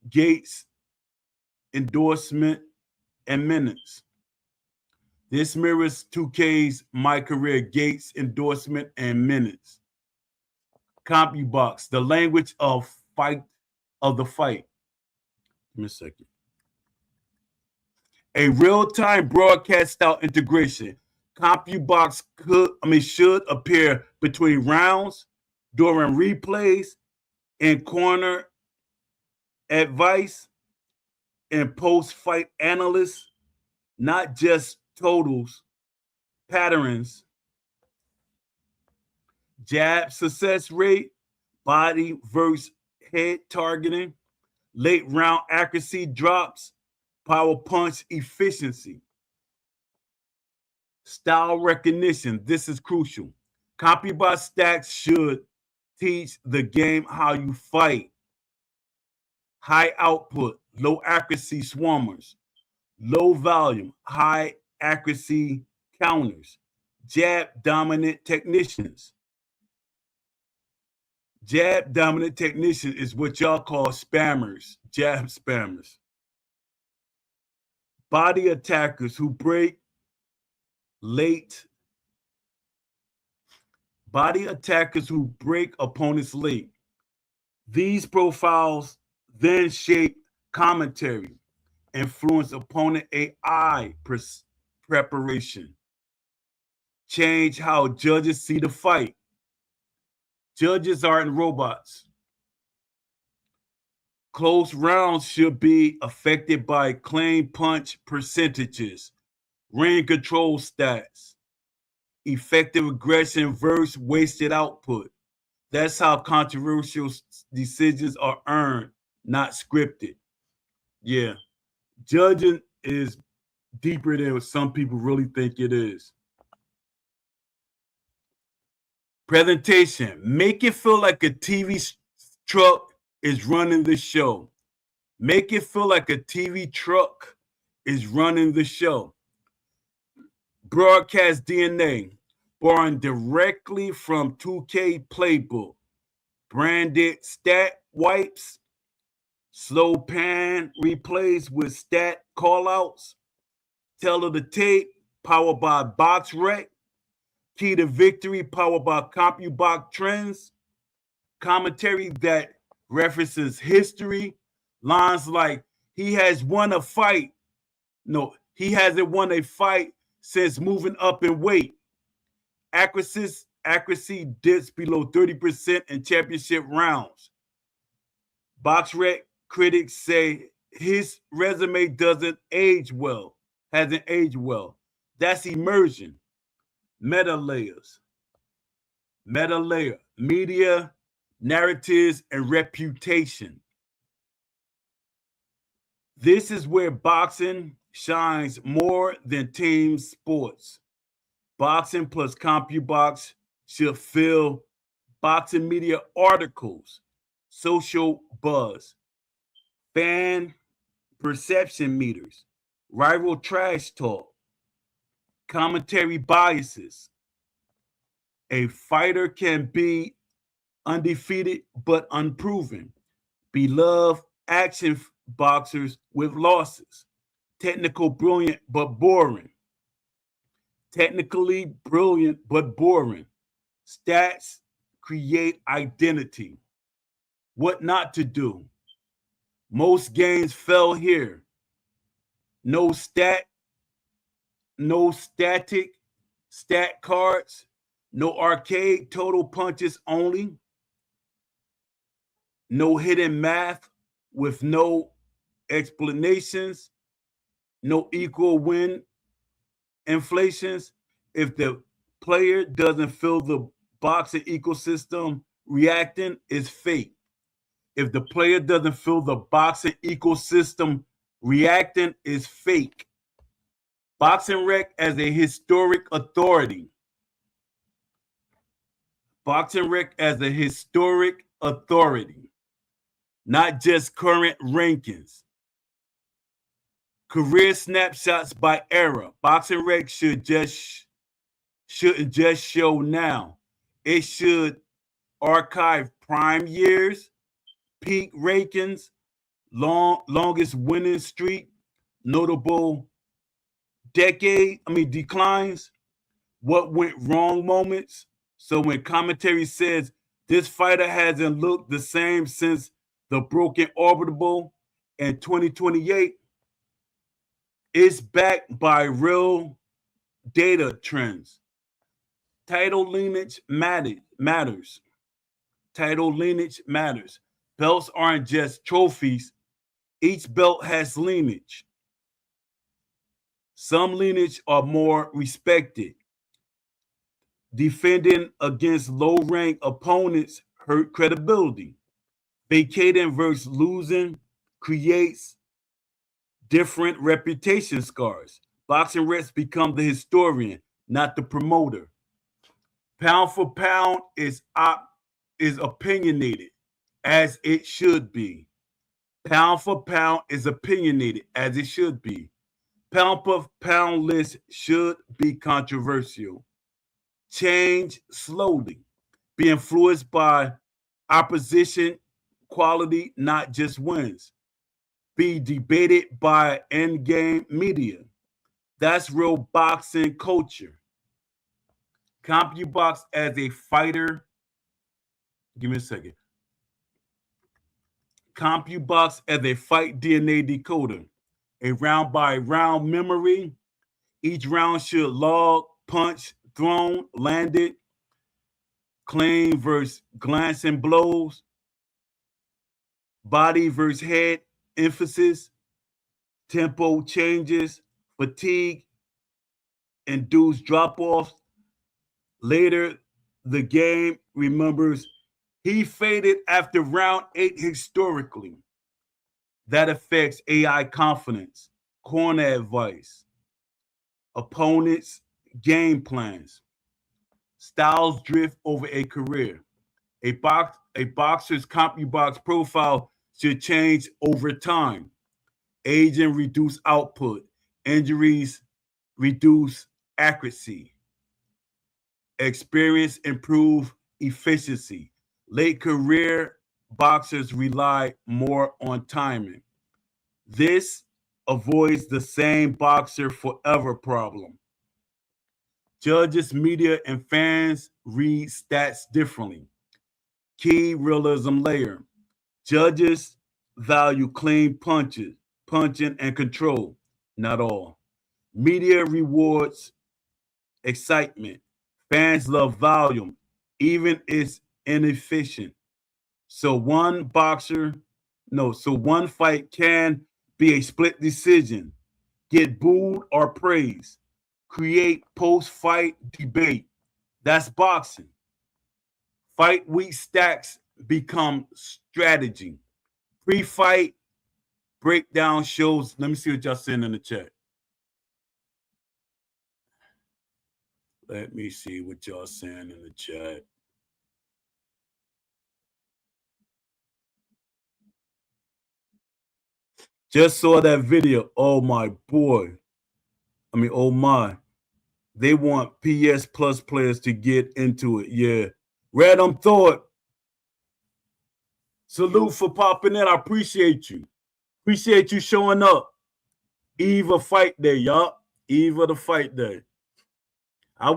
gates, endorsement, and minutes. This mirrors 2K's my career, gates, endorsement, and minutes. CompuBox, the language of the fight. Give me a second. A real-time broadcast style integration. CompuBox should appear between rounds, during replays, in corner advice, and post-fight analysis, not just totals, patterns, jab success rate, body versus head targeting, late round accuracy drops, power punch efficiency. Style recognition. This is crucial. CompuBot stats should teach the game how you fight. High output, low accuracy swarmers, low volume, high accuracy counters, jab dominant technicians. Jab dominant technician is what y'all call spammers, jab spammers. Body attackers who break late. Body attackers who break opponents late. These profiles then shape commentary, influence opponent AI preparation, change how judges see the fight. Judges aren't robots. Close rounds should be affected by claim punch percentages, ring control stats, effective aggression versus wasted output. That's how controversial decisions are earned, not scripted. Yeah, judging is deeper than what some people really think it is. Presentation. Make it feel like a TV truck is running the show. Make it feel like a TV truck is running the show. Broadcast DNA, born directly from 2K Playbook. Branded stat wipes, slow pan replays with stat callouts, tell of the tape, powered by BoxRec, key to victory, powered by CompuBox trends, commentary that references history, lines like, he has won a fight. No, he hasn't won a fight since moving up in weight. Accuracy dips below 30% in championship rounds. BoxRec critics say his resume hasn't aged well. That's immersion. Meta layers. Meta layer. Media, narratives, and reputation. This is where boxing shines more than team sports. Boxing plus CompuBox should fill boxing media articles, social buzz, fan perception meters, rival trash talk, commentary biases. A fighter can be undefeated but unproven. Beloved action boxers with losses. Technical brilliant but boring. Technically brilliant but boring. Stats create identity. What not to do. Most games fell here. No static stat cards, no arcade total punches only, no hidden math with no explanations, no equal win inflations. If the player doesn't feel the boxing ecosystem reacting, it's fake. If the player doesn't feel the boxing ecosystem reacting, is fake. Boxing Rec as a historic authority. Boxing Rec as a historic authority, not just current rankings. Career snapshots by era. Boxing Rec shouldn't just show now. It should archive prime years, peak rankings, longest winning streak, notable declines, what went wrong moments. So when commentary says this fighter hasn't looked the same since the broken orbital in 2028, It's backed by real data trends. Title lineage matters. Title lineage matters. Belts aren't just trophies. Each belt has lineage. Some lineage are more respected. Defending against low-rank opponents hurt credibility. Vacating versus losing creates different reputation scars. Boxing reps become the historian, not the promoter. Pound for pound is opinionated, as it should be. Pound for pound is opinionated, as it should be. Pound for pound list should be controversial. Change slowly. Be influenced by opposition quality, not just wins. Be debated by endgame media. That's real boxing culture. CompuBox as a fighter. Give me a second. CompuBox as a fight DNA decoder. A round by round memory. Each round should log, punch, thrown, landed, clean versus glancing blows, body versus head, emphasis, tempo changes, fatigue, induced drop-offs. Later, the game remembers he faded after round 8 historically. That affects AI confidence, corner advice, opponents' game plans. Styles drift over a career. A boxer's CompuBox profile should change over time. Aging reduce output. Injuries reduce accuracy. Experience improve efficiency. Late career boxers rely more on timing. This avoids the same boxer forever problem. Judges, media, and fans read stats differently. Key realism layer. Judges value clean punching, and control. Not all. Media rewards excitement. Fans love volume, even if it's inefficient. So one fight can be a split decision, get booed or praised, create post-fight debate. That's boxing. Fight week stacks become strategy. Pre-fight breakdown shows. Let me see what y'all saying in the chat. Let me see what y'all saying in the chat. Just saw that video. Oh my boy. Oh my. They want PS Plus players to get into it. Yeah. Random Thought. Salute for popping in. I appreciate you. Appreciate you showing up. Eve of fight day, y'all. Eve of the fight day. I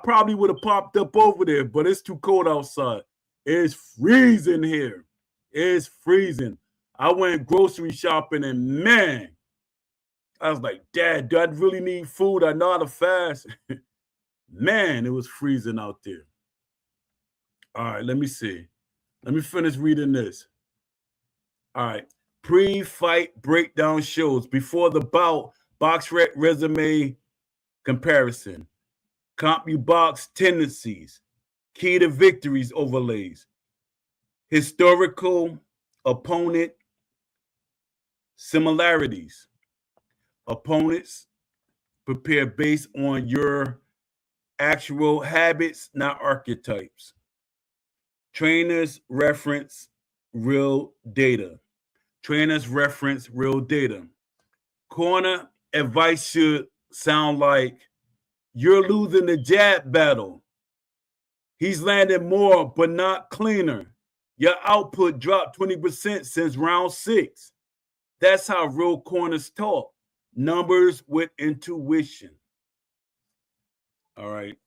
probably would have popped up over there, but it's too cold outside. It's freezing here. It's freezing. I went grocery shopping and man, I was like, Dad, do I really need food? I know how to fast. Man, it was freezing out there. All right, let me see. Let me finish reading this. All right. Pre-fight breakdown shows before the bout, BoxRec resume comparison, CompuBox tendencies, key to victories overlays, historical opponent similarities. Opponents prepare based on your actual habits, not archetypes. Trainers reference real data. Trainers reference real data. Corner advice should sound like, you're losing the jab battle. He's landed more, but not cleaner. Your output dropped 20% since round 6. That's how real corners talk. Numbers with intuition. All right.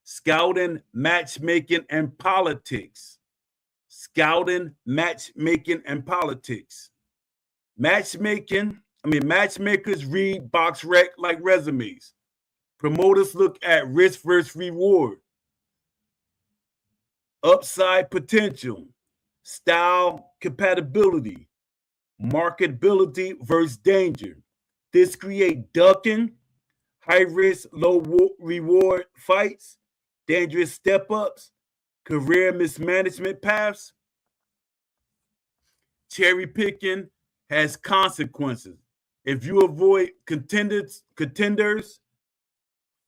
Scouting, matchmaking, and politics. Scouting, matchmaking, and politics. Matchmaking, Matchmakers read BoxRec like resumes. Promoters look at risk versus reward, upside potential, style compatibility, marketability versus danger. This create ducking, high risk, low reward fights, dangerous step ups, career mismanagement paths. Cherry picking has consequences. If you avoid contenders,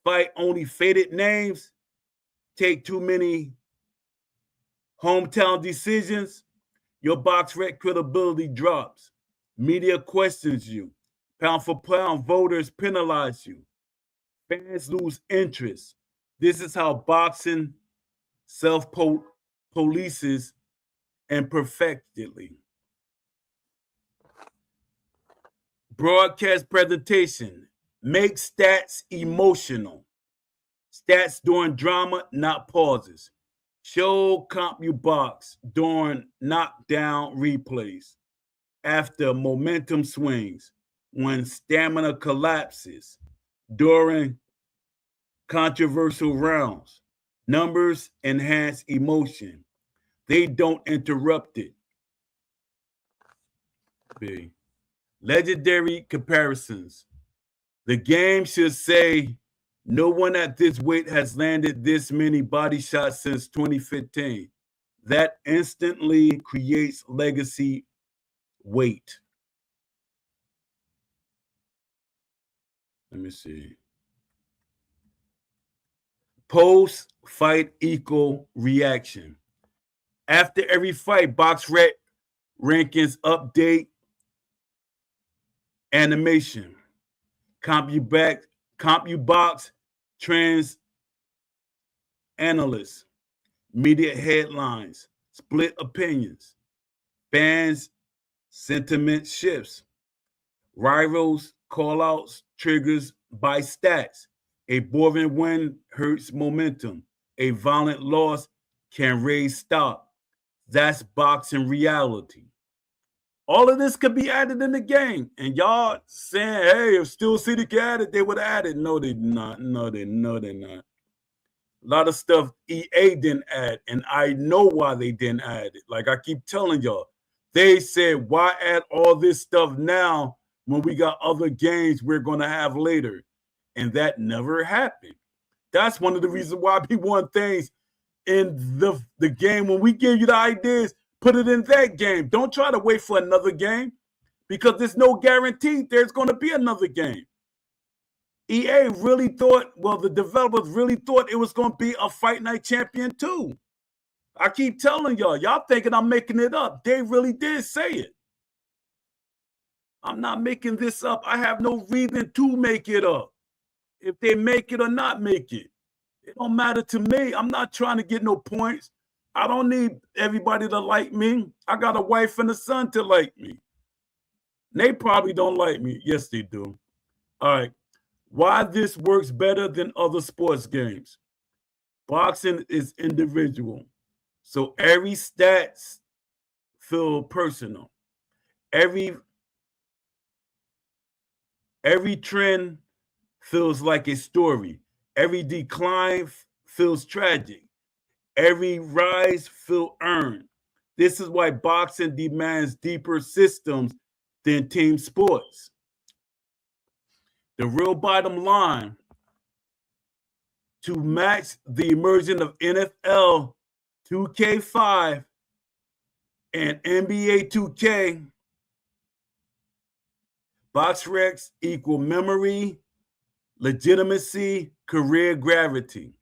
fight only faded names, take too many hometown decisions, your BoxRec credibility drops. Media questions you. Pound for pound, voters penalize you. Fans lose interest. This is how boxing self-polices imperfectly. Broadcast presentation. Make stats emotional. Stats during drama, not pauses. Show CompuBox during knockdown replays. After momentum swings. When stamina collapses. During controversial rounds. Numbers enhance emotion. They don't interrupt it. B. Legendary comparisons. The game should say, no one at this weight has landed this many body shots since 2015. That instantly creates legacy weight. Let me see. Post-fight equal reaction. After every fight, BoxRec rankings update animation. CompuBox trends analysts, media headlines, split opinions, fans sentiment shifts, rivals callouts triggers by stats. A boring win hurts momentum. A violent loss can raise stock. That's boxing reality. All of this could be added in the game. And y'all saying, hey, if Steel City could add it, they would have added. No, they not. No, they're not. A lot of stuff EA didn't add, and I know why they didn't add it. Like I keep telling y'all, they said, why add all this stuff now when we got other games we're going to have later? And that never happened. That's one of the reasons why people want things in the game. When we give you the ideas, put it in that game. Don't try to wait for another game because there's no guarantee there's going to be another game. EA really thought, well, the developers really thought it was going to be a Fight Night Champion 2. I keep telling y'all thinking I'm making it up. They really did say it. I'm not making this up. I have no reason to make it up. If they make it or not make it, it don't matter to me. I'm not trying to get no points. I don't need everybody to like me. I got a wife and a son to like me. They probably don't like me. Yes, they do. All right. Why this works better than other sports games. Boxing is individual. So every stats feel personal. Every trend feels like a story. Every decline feels tragic. Every rise feels earned. This is why boxing demands deeper systems than team sports. The real bottom line, to match the emergence of NFL 2K5 and NBA 2K, BoxRec equal memory, legitimacy, career gravity.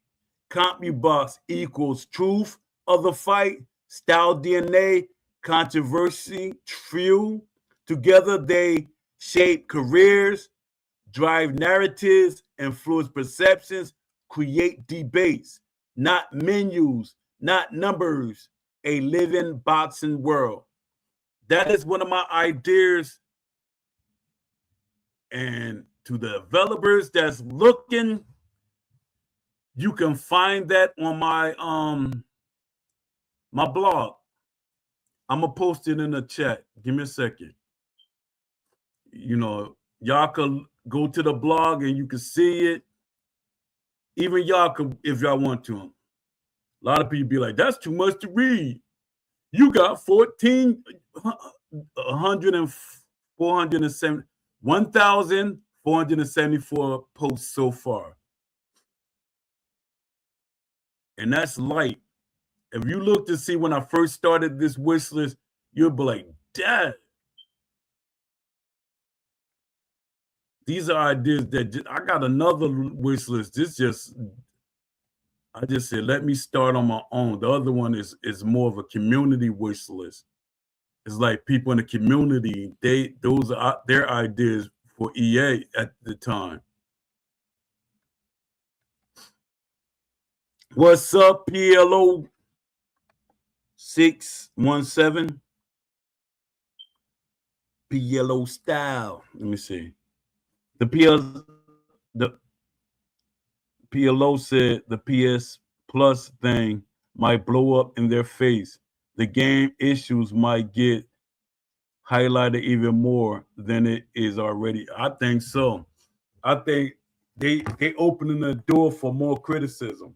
CompuBox equals truth of the fight, style DNA, controversy, fuel. Together they shape careers, drive narratives, influence perceptions, create debates, not menus, not numbers, a living boxing world. That is one of my ideas. And to the developers that's looking, you can find that on my my blog. I'm gonna post it in the chat. Give me a second. Y'all could go to the blog and you can see it. Even y'all could, if y'all want to. A lot of people be like, that's too much to read. You got 1,474 posts so far. And that's light. If you look to see when I first started this wish list, you'll be like, Dad. These are ideas that I got another wish list. I just said, let me start on my own. The other one is more of a community wish list. It's like people in the community, those are their ideas for EA at the time. What's up, PLO 617? PLO style. Let me see. The PLO said the PS Plus thing might blow up in their face. The game issues might get highlighted even more than it is already. I think so. I think they opening the door for more criticism,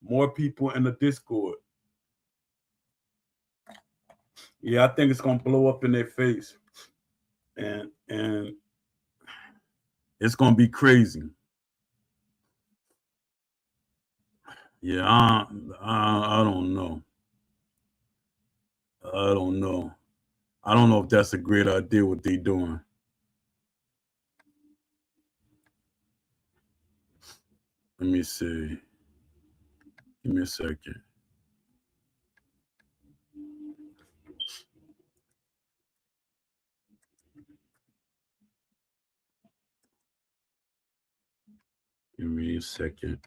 more people in the Discord. Yeah, I think it's gonna blow up in their face, and it's gonna be crazy. Yeah, I don't know. I don't know. I don't know if that's a great idea what they're doing. Let me see. Give me a second. Give me a second.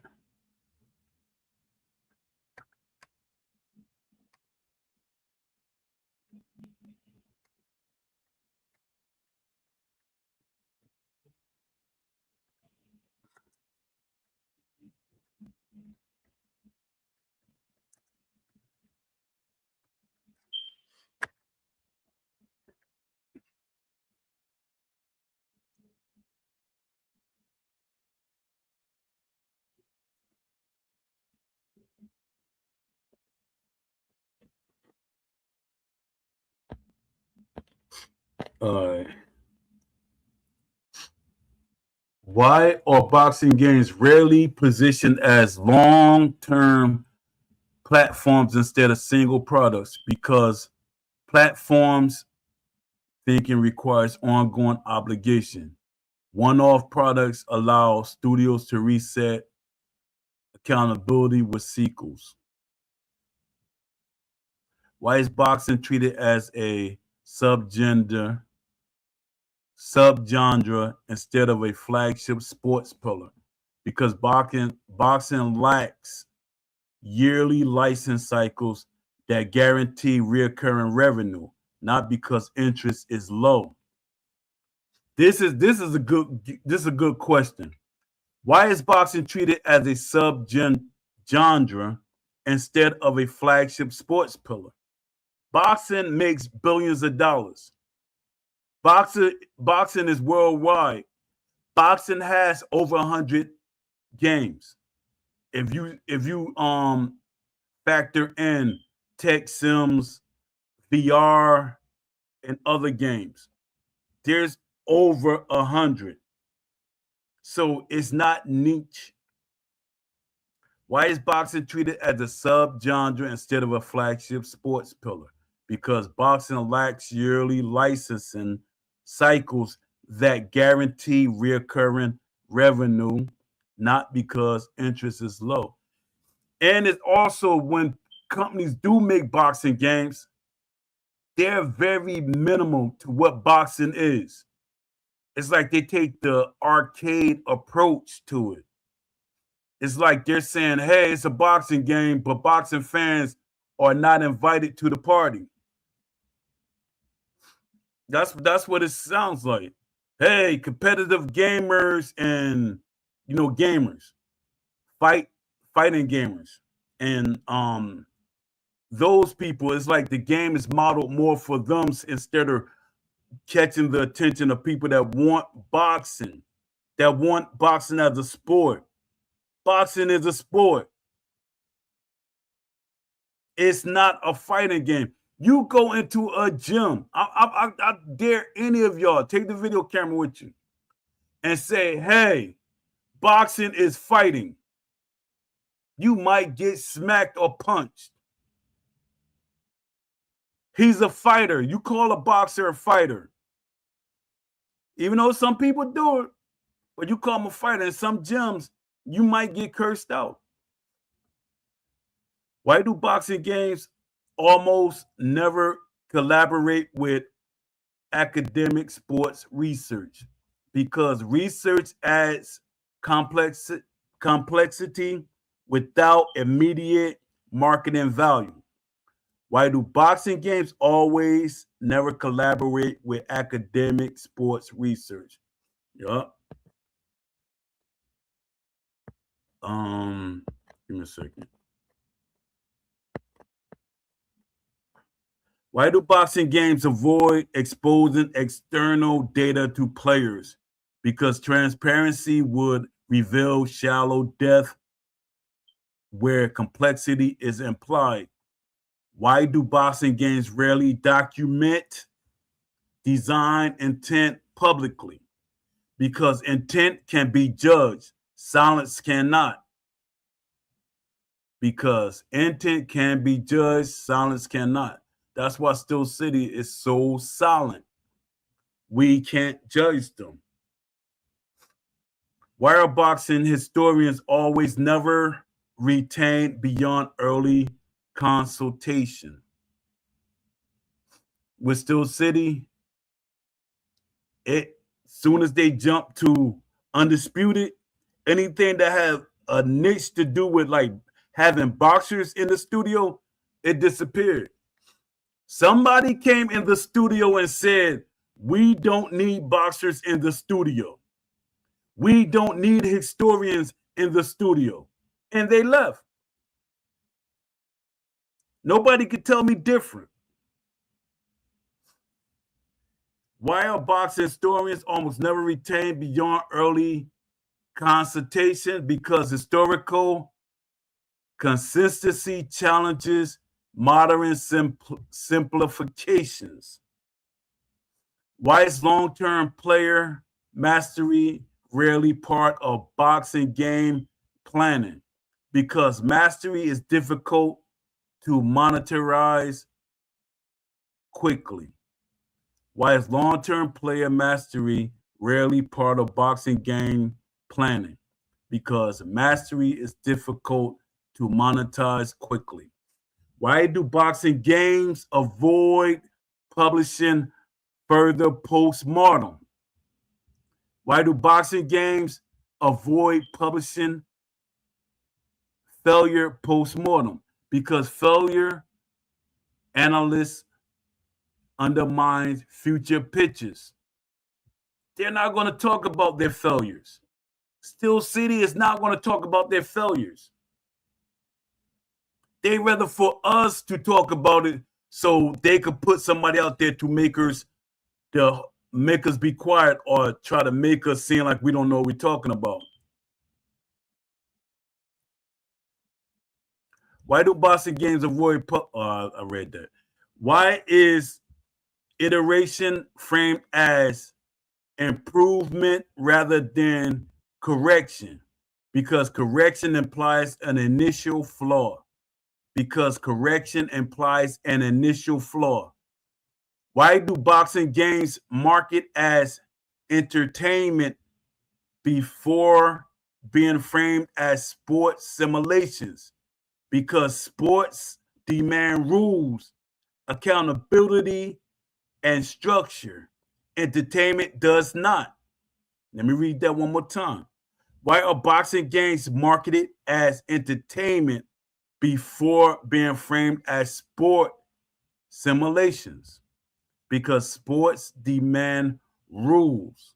Why are boxing games rarely positioned as long-term platforms instead of single products? Because platforms thinking requires ongoing obligation. One-off products allow studios to reset accountability with sequels. Why is boxing treated as a subgenre instead of a flagship sports pillar? Because boxing lacks yearly license cycles that guarantee recurring revenue, not because interest is low. This is a good question. Why is boxing treated as a subgenre instead of a flagship sports pillar? Boxing makes billions of dollars. Boxing is worldwide. Boxing has over 100 games. If you factor in tech sims, VR, and other games, there's over 100. So it's not niche. Why is boxing treated as a subgenre instead of a flagship sports pillar? Because boxing lacks yearly licensing cycles that guarantee recurring revenue, not because interest is low. And it's also when companies do make boxing games, they're very minimal to what boxing is. It's like they take the arcade approach to it. It's like they're saying, hey, it's a boxing game, but boxing fans are not invited to the party. That's what it sounds like. Hey, competitive gamers and gamers, fighting gamers. And those people, it's like the game is modeled more for them instead of catching the attention of people that want boxing as a sport. Boxing is a sport. It's not a fighting game. You go into a gym. I dare any of y'all take the video camera with you and say, hey, boxing is fighting. You might get smacked or punched. He's a fighter. You call a boxer a fighter. Even though some people do it, but you call him a fighter. In some gyms, you might get cursed out. Why do boxing games almost never collaborate with academic sports research? Because research adds complexity without immediate marketing value. Why do boxing games always never collaborate with academic sports research? Yup. Give me a second. Why do boxing games avoid exposing external data to players? Because transparency would reveal shallow depth where complexity is implied. Why do boxing games rarely document design intent publicly? Because intent can be judged, silence cannot. Because intent can be judged, silence cannot. That's why Steel City is so silent. We can't judge them. Why are boxing historians always never retained beyond early consultation? With Steel City, soon as they jump to Undisputed, anything that have a niche to do with like having boxers in the studio, it disappeared. Somebody came in the studio and said, we don't need boxers in the studio. We don't need historians in the studio. And they left. Nobody could tell me different. Why are boxing historians almost never retained beyond early consultation? Because historical consistency challenges modern simplifications. Why is long-term player mastery rarely part of boxing game planning? Because mastery is difficult to monetize quickly. Why is long-term player mastery rarely part of boxing game planning? Because mastery is difficult to monetize quickly. Why do boxing games avoid publishing further post-mortem? Why do boxing games avoid publishing failure post-mortem? Because failure analysts undermines future pitches. They're not going to talk about their failures. Steel City is not going to talk about their failures. They rather for us to talk about it so they could put somebody out there to make us be quiet or try to make us seem like we don't know what we're talking about. Why do boxing games avoid I read that. Why is iteration framed as improvement rather than correction? Because correction implies an initial flaw. Why do boxing games market as entertainment before being framed as sports simulations? Because sports demand rules, accountability, and structure. Entertainment does not. Let me read that one more time. Why are boxing games marketed as entertainment before being framed as sport simulations? Because sports demand rules,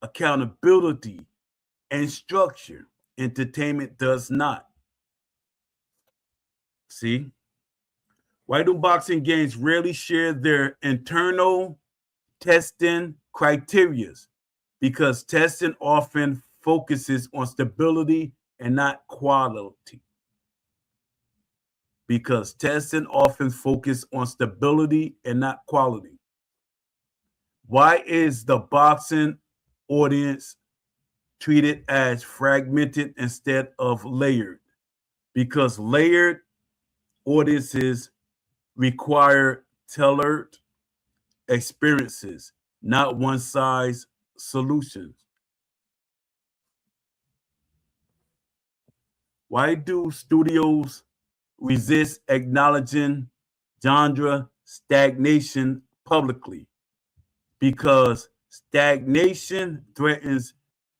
accountability, and structure. Entertainment does not. See? Why do boxing games rarely share their internal testing criteria, because testing often focuses on stability and not quality. Because testing often focuses on stability and not quality. Why is the boxing audience treated as fragmented instead of layered? Because layered audiences require tailored experiences, not one size solutions. Why do studios resist acknowledging genre stagnation publicly? Because stagnation threatens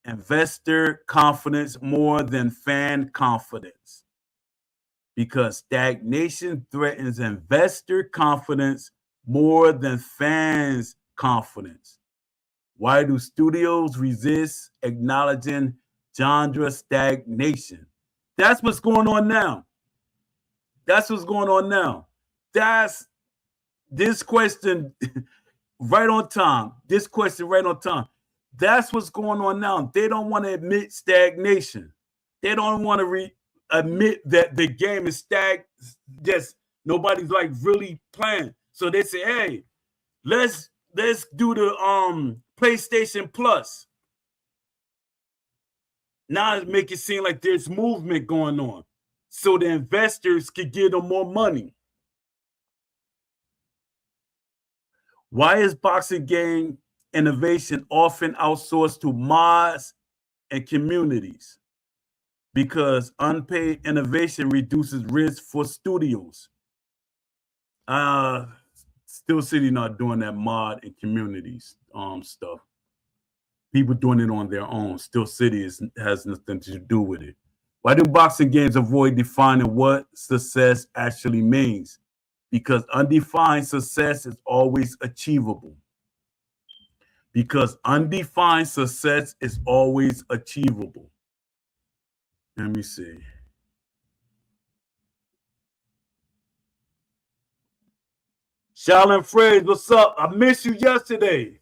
investor confidence more than fan confidence. Because stagnation threatens investor confidence more than fans' confidence. Why do studios resist acknowledging genre stagnation? That's what's going on now. That's what's going on now. That's this question right on time. This question right on time. That's what's going on now. They don't want to admit stagnation. They don't want to admit that the game is just nobody's like really playing. So they say, hey, let's do the PlayStation Plus. Now it make it seem like there's movement going on, so the investors could give them more money. Why is boxing game innovation often outsourced to mods and communities? Because unpaid innovation reduces risk for studios. Steel City not doing that mod and communities stuff. People doing it on their own. Steel City has nothing to do with it. Why do boxing games avoid defining what success actually means? Because undefined success is always achievable. Because undefined success is always achievable. Let me see. Shaolin Fred, what's up? I missed you yesterday.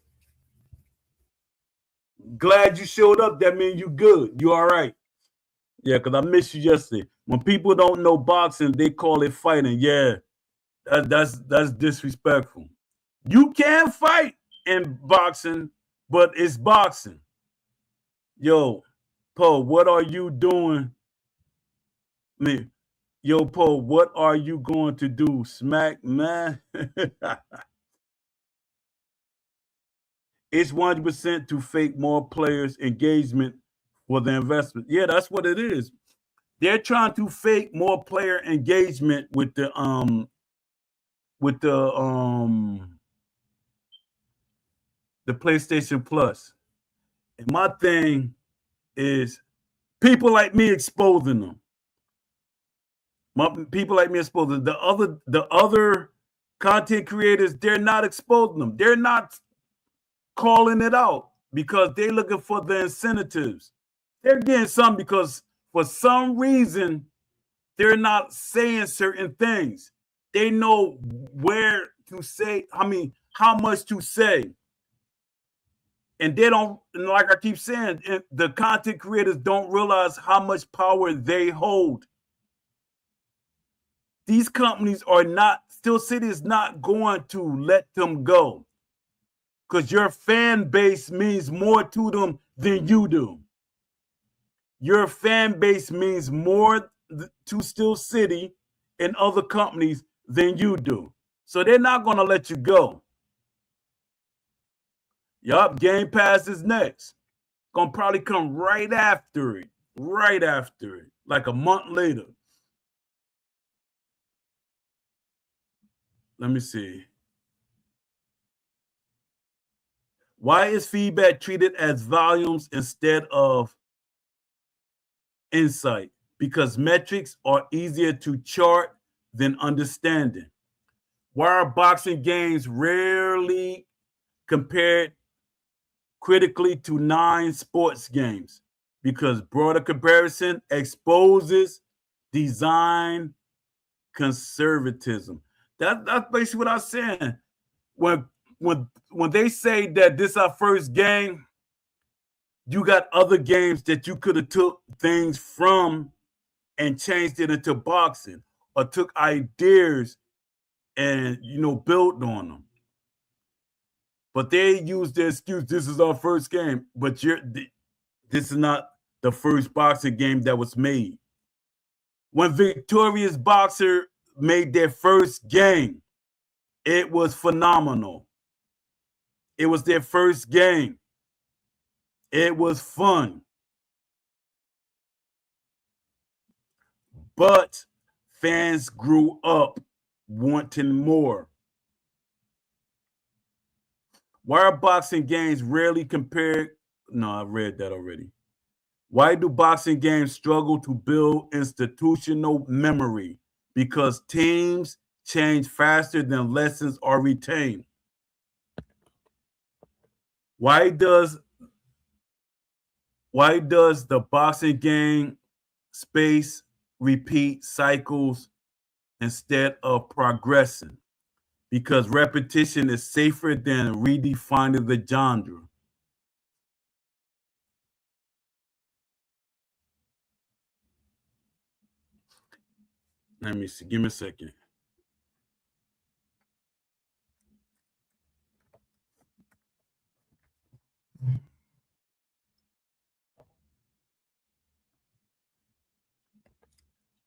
Glad you showed up. That means you good. You all right. Yeah, because I missed you yesterday. When people don't know boxing, they call it fighting. Yeah, that's disrespectful. You can fight in boxing, but it's boxing. Yo, Poe, what are you doing? Yo, Poe, what are you going to do? Smack, man. It's 100% to fake more players' engagement for the investment. Yeah, that's what it is. They're trying to fake more player engagement with the PlayStation Plus. And my thing is people like me exposing them. People like me exposing them. The other content creators, they're not exposing them. They're not calling it out because they're looking for the incentives. They're getting some because for some reason they're not saying certain things. They know where to say, how much to say. And they don't, like I keep saying, the content creators don't realize how much power they hold. These companies are not, Steel City is not going to let them go. Because your fan base means more to them than you do. Your fan base means more to Steel City and other companies than you do. So they're not going to let you go. Yup, Game Pass is next. Gonna probably come right after it. Right after it. Like a month later. Let me see. Why is feedback treated as volumes instead of insight? Because metrics are easier to chart than understanding. Why are boxing games rarely compared critically to non-sports games? Because broader comparison exposes design conservatism. That's basically what I'm saying. When when they say that this our first game, you got other games that you could have took things from and changed it into boxing, or took ideas and built on them. But they use the excuse, this is our first game. But this is not the first boxing game that was made. When Victorious Boxer made their first game, it was phenomenal. It was their first game. It was fun. But fans grew up wanting more. Why are boxing games rarely compared? No, I read that already. Why do boxing games struggle to build institutional memory? Because teams change faster than lessons are retained. Why does the boxing game space repeat cycles instead of progressing? Because repetition is safer than redefining the genre. Let me see. Give me a second.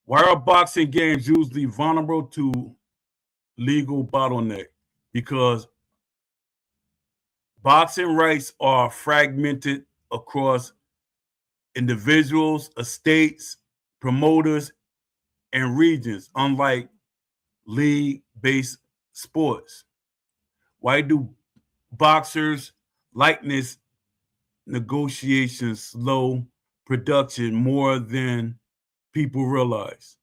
Why are boxing games usually vulnerable to legal bottleneck? Because boxing rights are fragmented across individuals, estates, promoters, and regions, unlike league-based sports. Why do boxers' likeness negotiations slow production more than people realize?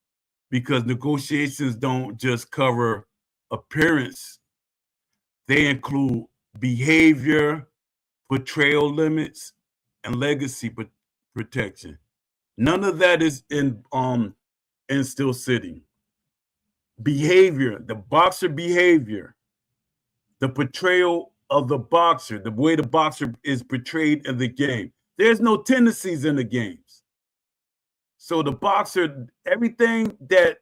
Because negotiations don't just cover appearance, they include behavior, portrayal limits, and legacy protection. None of that is in Steel City. Behavior, the boxer behavior, the portrayal of the boxer, the way the boxer is portrayed in the game. There's no tendencies in the games. So the boxer, everything that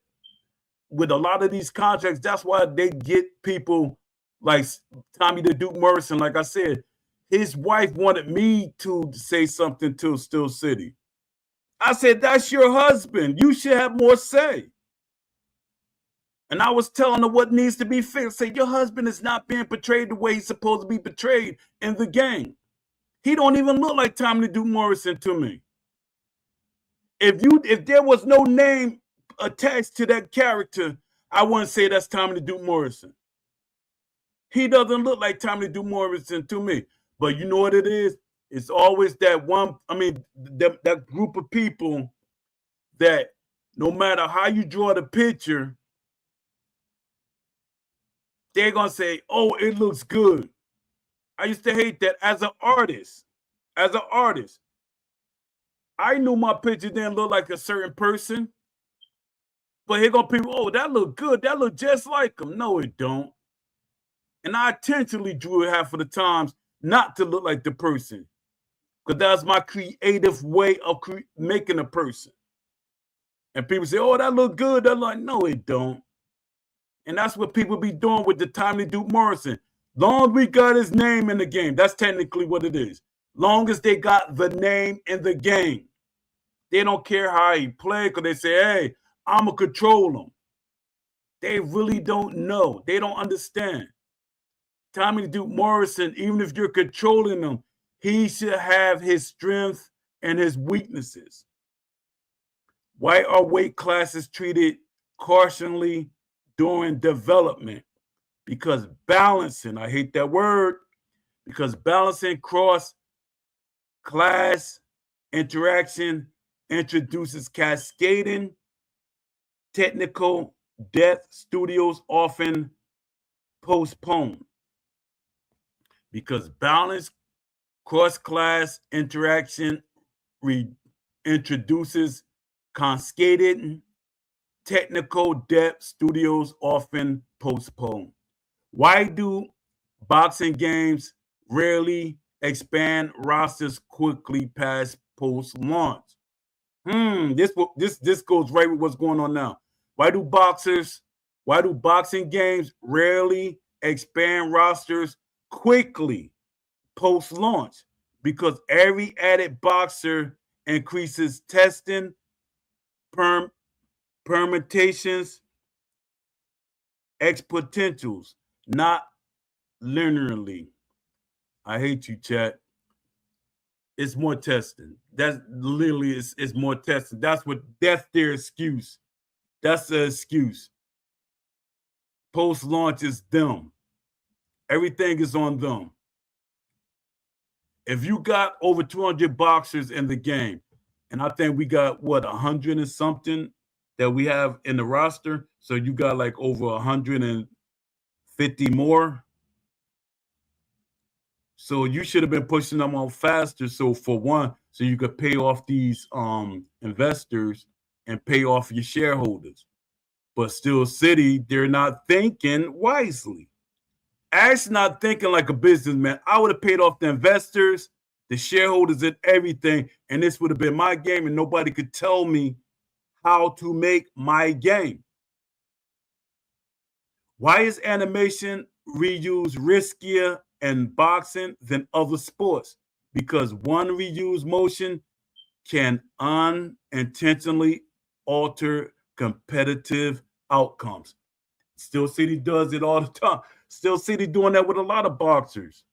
with a lot of these contracts, that's why they get people like Tommy the Duke Morrison. Like I said, his wife wanted me to say something to Steel City. I said, that's your husband. You should have more say. And I was telling her what needs to be fixed. Say, your husband is not being portrayed the way he's supposed to be portrayed in the game. He don't even look like Tommy the Duke Morrison to me. If there was no name attached to that character, I wouldn't say that's Tommy the Duke Morrison. He doesn't look like Tommy the Duke Morrison to me. But you know what it is? It's always that one, that group of people that no matter how you draw the picture, they're going to say, oh, it looks good. I used to hate that as an artist. I knew my picture didn't look like a certain person. But here go people, oh, that look good. That look just like them. No, it don't. And I intentionally drew it half of the times not to look like the person. Because that's my creative way of making a person. And people say, oh, that look good. They're like, no, it don't. And that's what people be doing with the Tommy Duke Morrison. Long as we got his name in the game, that's technically what it is. Long as they got the name in the game. They don't care how he played because they say, hey, I'm going to control him. They really don't know. They don't understand. Tommy Duke Morrison, even if you're controlling him, he should have his strengths and his weaknesses. Why are weight classes treated cautiously during development? Because balancing, I hate that word, because balancing cross-class interaction introduces cascading technical debt. Studios often postpone. Because balanced cross-class interaction introduces cascaded technical debt. Studios often postpone. Why do Boxing games rarely expand rosters quickly past post-launch. This goes right with what's going on now. Why do boxing games rarely expand rosters quickly post-launch? Because every added boxer increases testing, permutations, exponentials, not linearly. I hate you, chat. It's more testing. That's literally it's more testing. That's their excuse. That's the excuse. Post-launch is them. Everything is on them. If you got over 200 boxers in the game, and I think we got what 100 and something that we have in the roster, so you got like over 150 more. So you should have been pushing them on faster. So for one, so you could pay off these investors and pay off your shareholders. But Steel City, they're not thinking wisely. Actually, not thinking like a businessman. I would have paid off the investors, the shareholders, and everything, and this would have been my game, and nobody could tell me how to make my game. Why is animation reuse riskier in boxing than other sports? Because one reused motion can unintentionally alter competitive outcomes. Steel City does it all the time. Steel City doing that with a lot of boxers.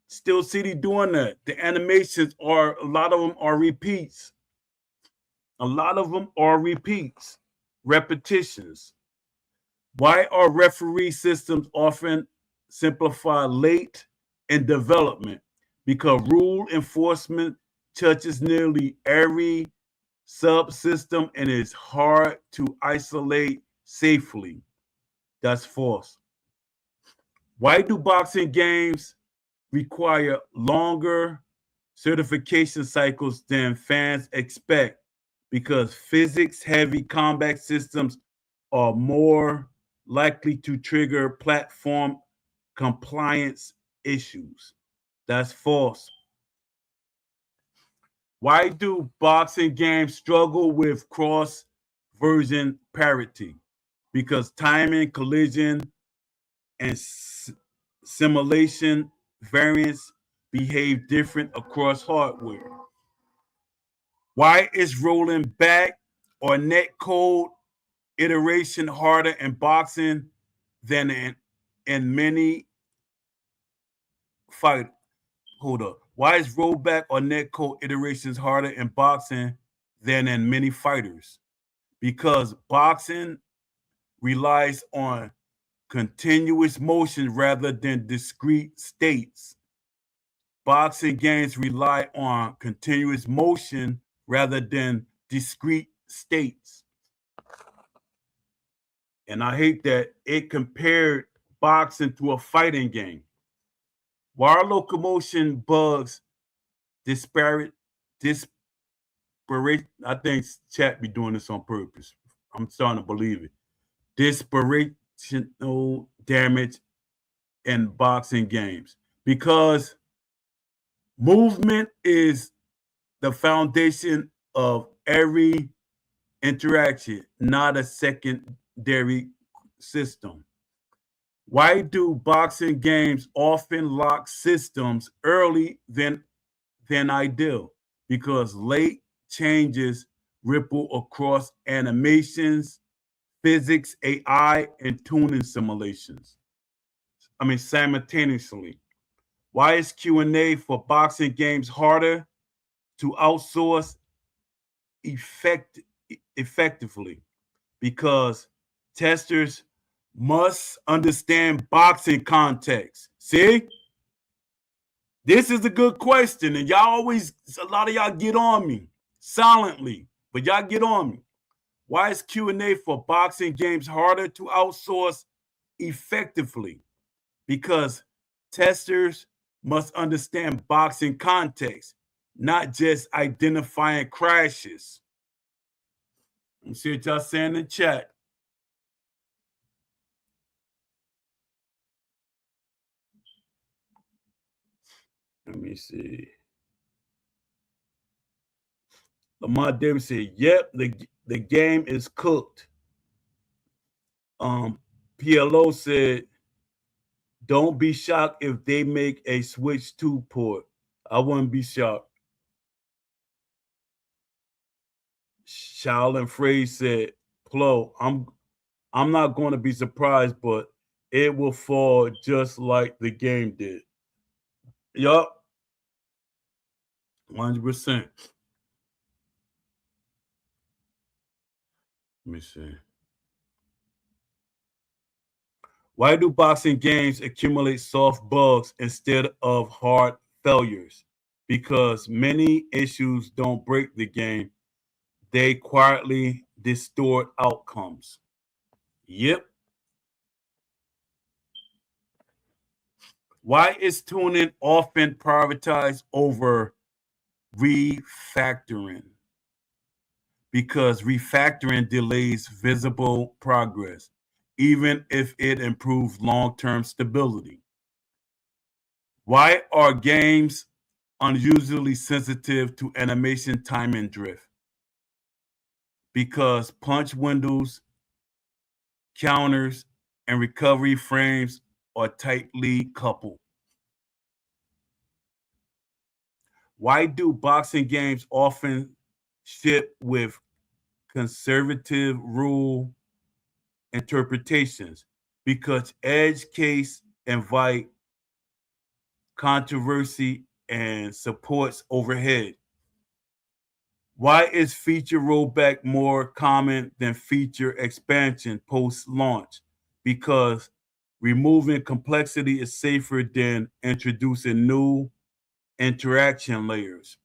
Steel City doing that. The animations are, a lot of them are repeats. A lot of them are repeats, repetitions. Why are referee systems often simplified late in development? Because rule enforcement touches nearly every subsystem and is hard to isolate safely. That's false. Why do boxing games require longer certification cycles than fans expect? Because physics heavy combat systems are more likely to trigger platform compliance issues. That's false. Why do boxing games struggle with cross version parity? Because timing, collision, and simulation variants behave different across hardware. Why is rolling back or net code iteration harder in boxing than in many fight? Hold up. Why is rollback or net code iterations harder in boxing than in many fighters? Because boxing relies on continuous motion rather than discrete states. Boxing games rely on continuous motion rather than discrete states. And I hate that it compared boxing to a fighting game. Why are locomotion bugs disparate? I think chat be doing this on purpose. I'm starting to believe it. Disparitional damage in boxing games because movement is the foundation of every interaction, not a secondary system. Why do boxing games often lock systems early than ideal? Because late changes ripple across animations, physics, AI, and tuning simulations. Simultaneously. Why is Q&A for boxing games harder to outsource effectively? Because testers must understand boxing context. See? This is a good question, and a lot of y'all get on me silently, but y'all get on me. Why is Q&A for boxing games harder to outsource effectively? Because testers must understand boxing context, not just identifying crashes. Let's see what y'all saying in the chat. Let me see. Lamont Davis said, "Yep, the game is cooked." PLO said, "Don't be shocked if they make a Switch 2 port. I wouldn't be shocked." Shaolin Phrase said, "Plo, I'm not going to be surprised, but it will fall just like the game did." Yup, 100%. Let me see. Why do boxing games accumulate soft bugs instead of hard failures? Because many issues don't break the game, they quietly distort outcomes. Yep. Why is tuning often prioritized over refactoring? Because refactoring delays visible progress, even if it improves long term stability. Why are games unusually sensitive to animation timing drift? Because punch windows, counters, and recovery frames are tightly coupled. Why do boxing games often ship with conservative rule interpretations? Because edge case invite controversy and supports overhead. Why is feature rollback more common than feature expansion post launch? Because removing complexity is safer than introducing new interaction layers.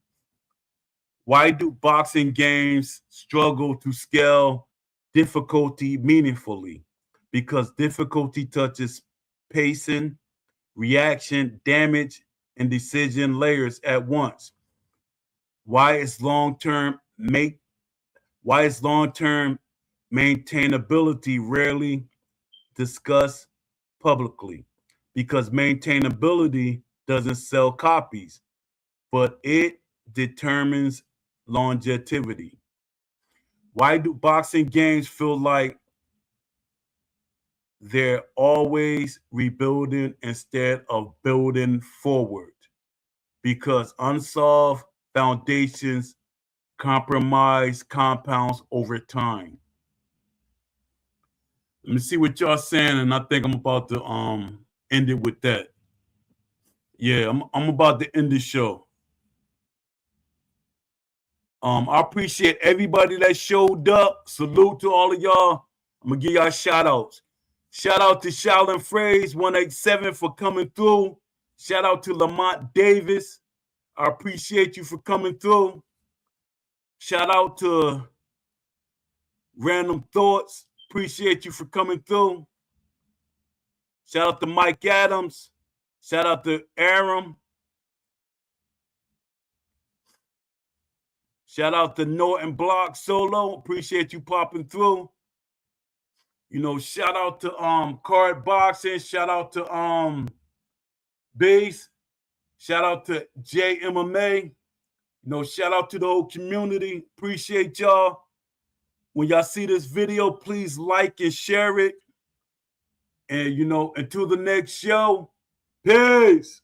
Why do boxing games struggle to scale difficulty meaningfully? Because difficulty touches pacing, reaction, damage, and decision layers at once. Why is long-term maintainability rarely discussed publicly? Because maintainability doesn't sell copies, but it determines longevity. Why do boxing games feel like they're always rebuilding instead of building forward? Because unsolved foundations compromise compounds over time. Let me see what y'all saying, and I think I'm about to end it with that. Yeah, I'm about to end the show. I appreciate everybody that showed up. Salute to all of y'all. I'm gonna give y'all shout outs. Shout out to Shaolin Phrase 187 for coming through. Shout out to Lamont Davis. I appreciate you for coming through. Shout out to Random Thoughts. Appreciate you for coming through. Shout out to Mike Adams. Shout out to Aram. Shout out to Norton Block Solo. Appreciate you popping through. You know, shout out to Card Boxing. Shout out to Base. Shout out to JMMA. You know, shout out to the whole community. Appreciate y'all. When y'all see this video, please like and share it. And, you know, until the next show, peace.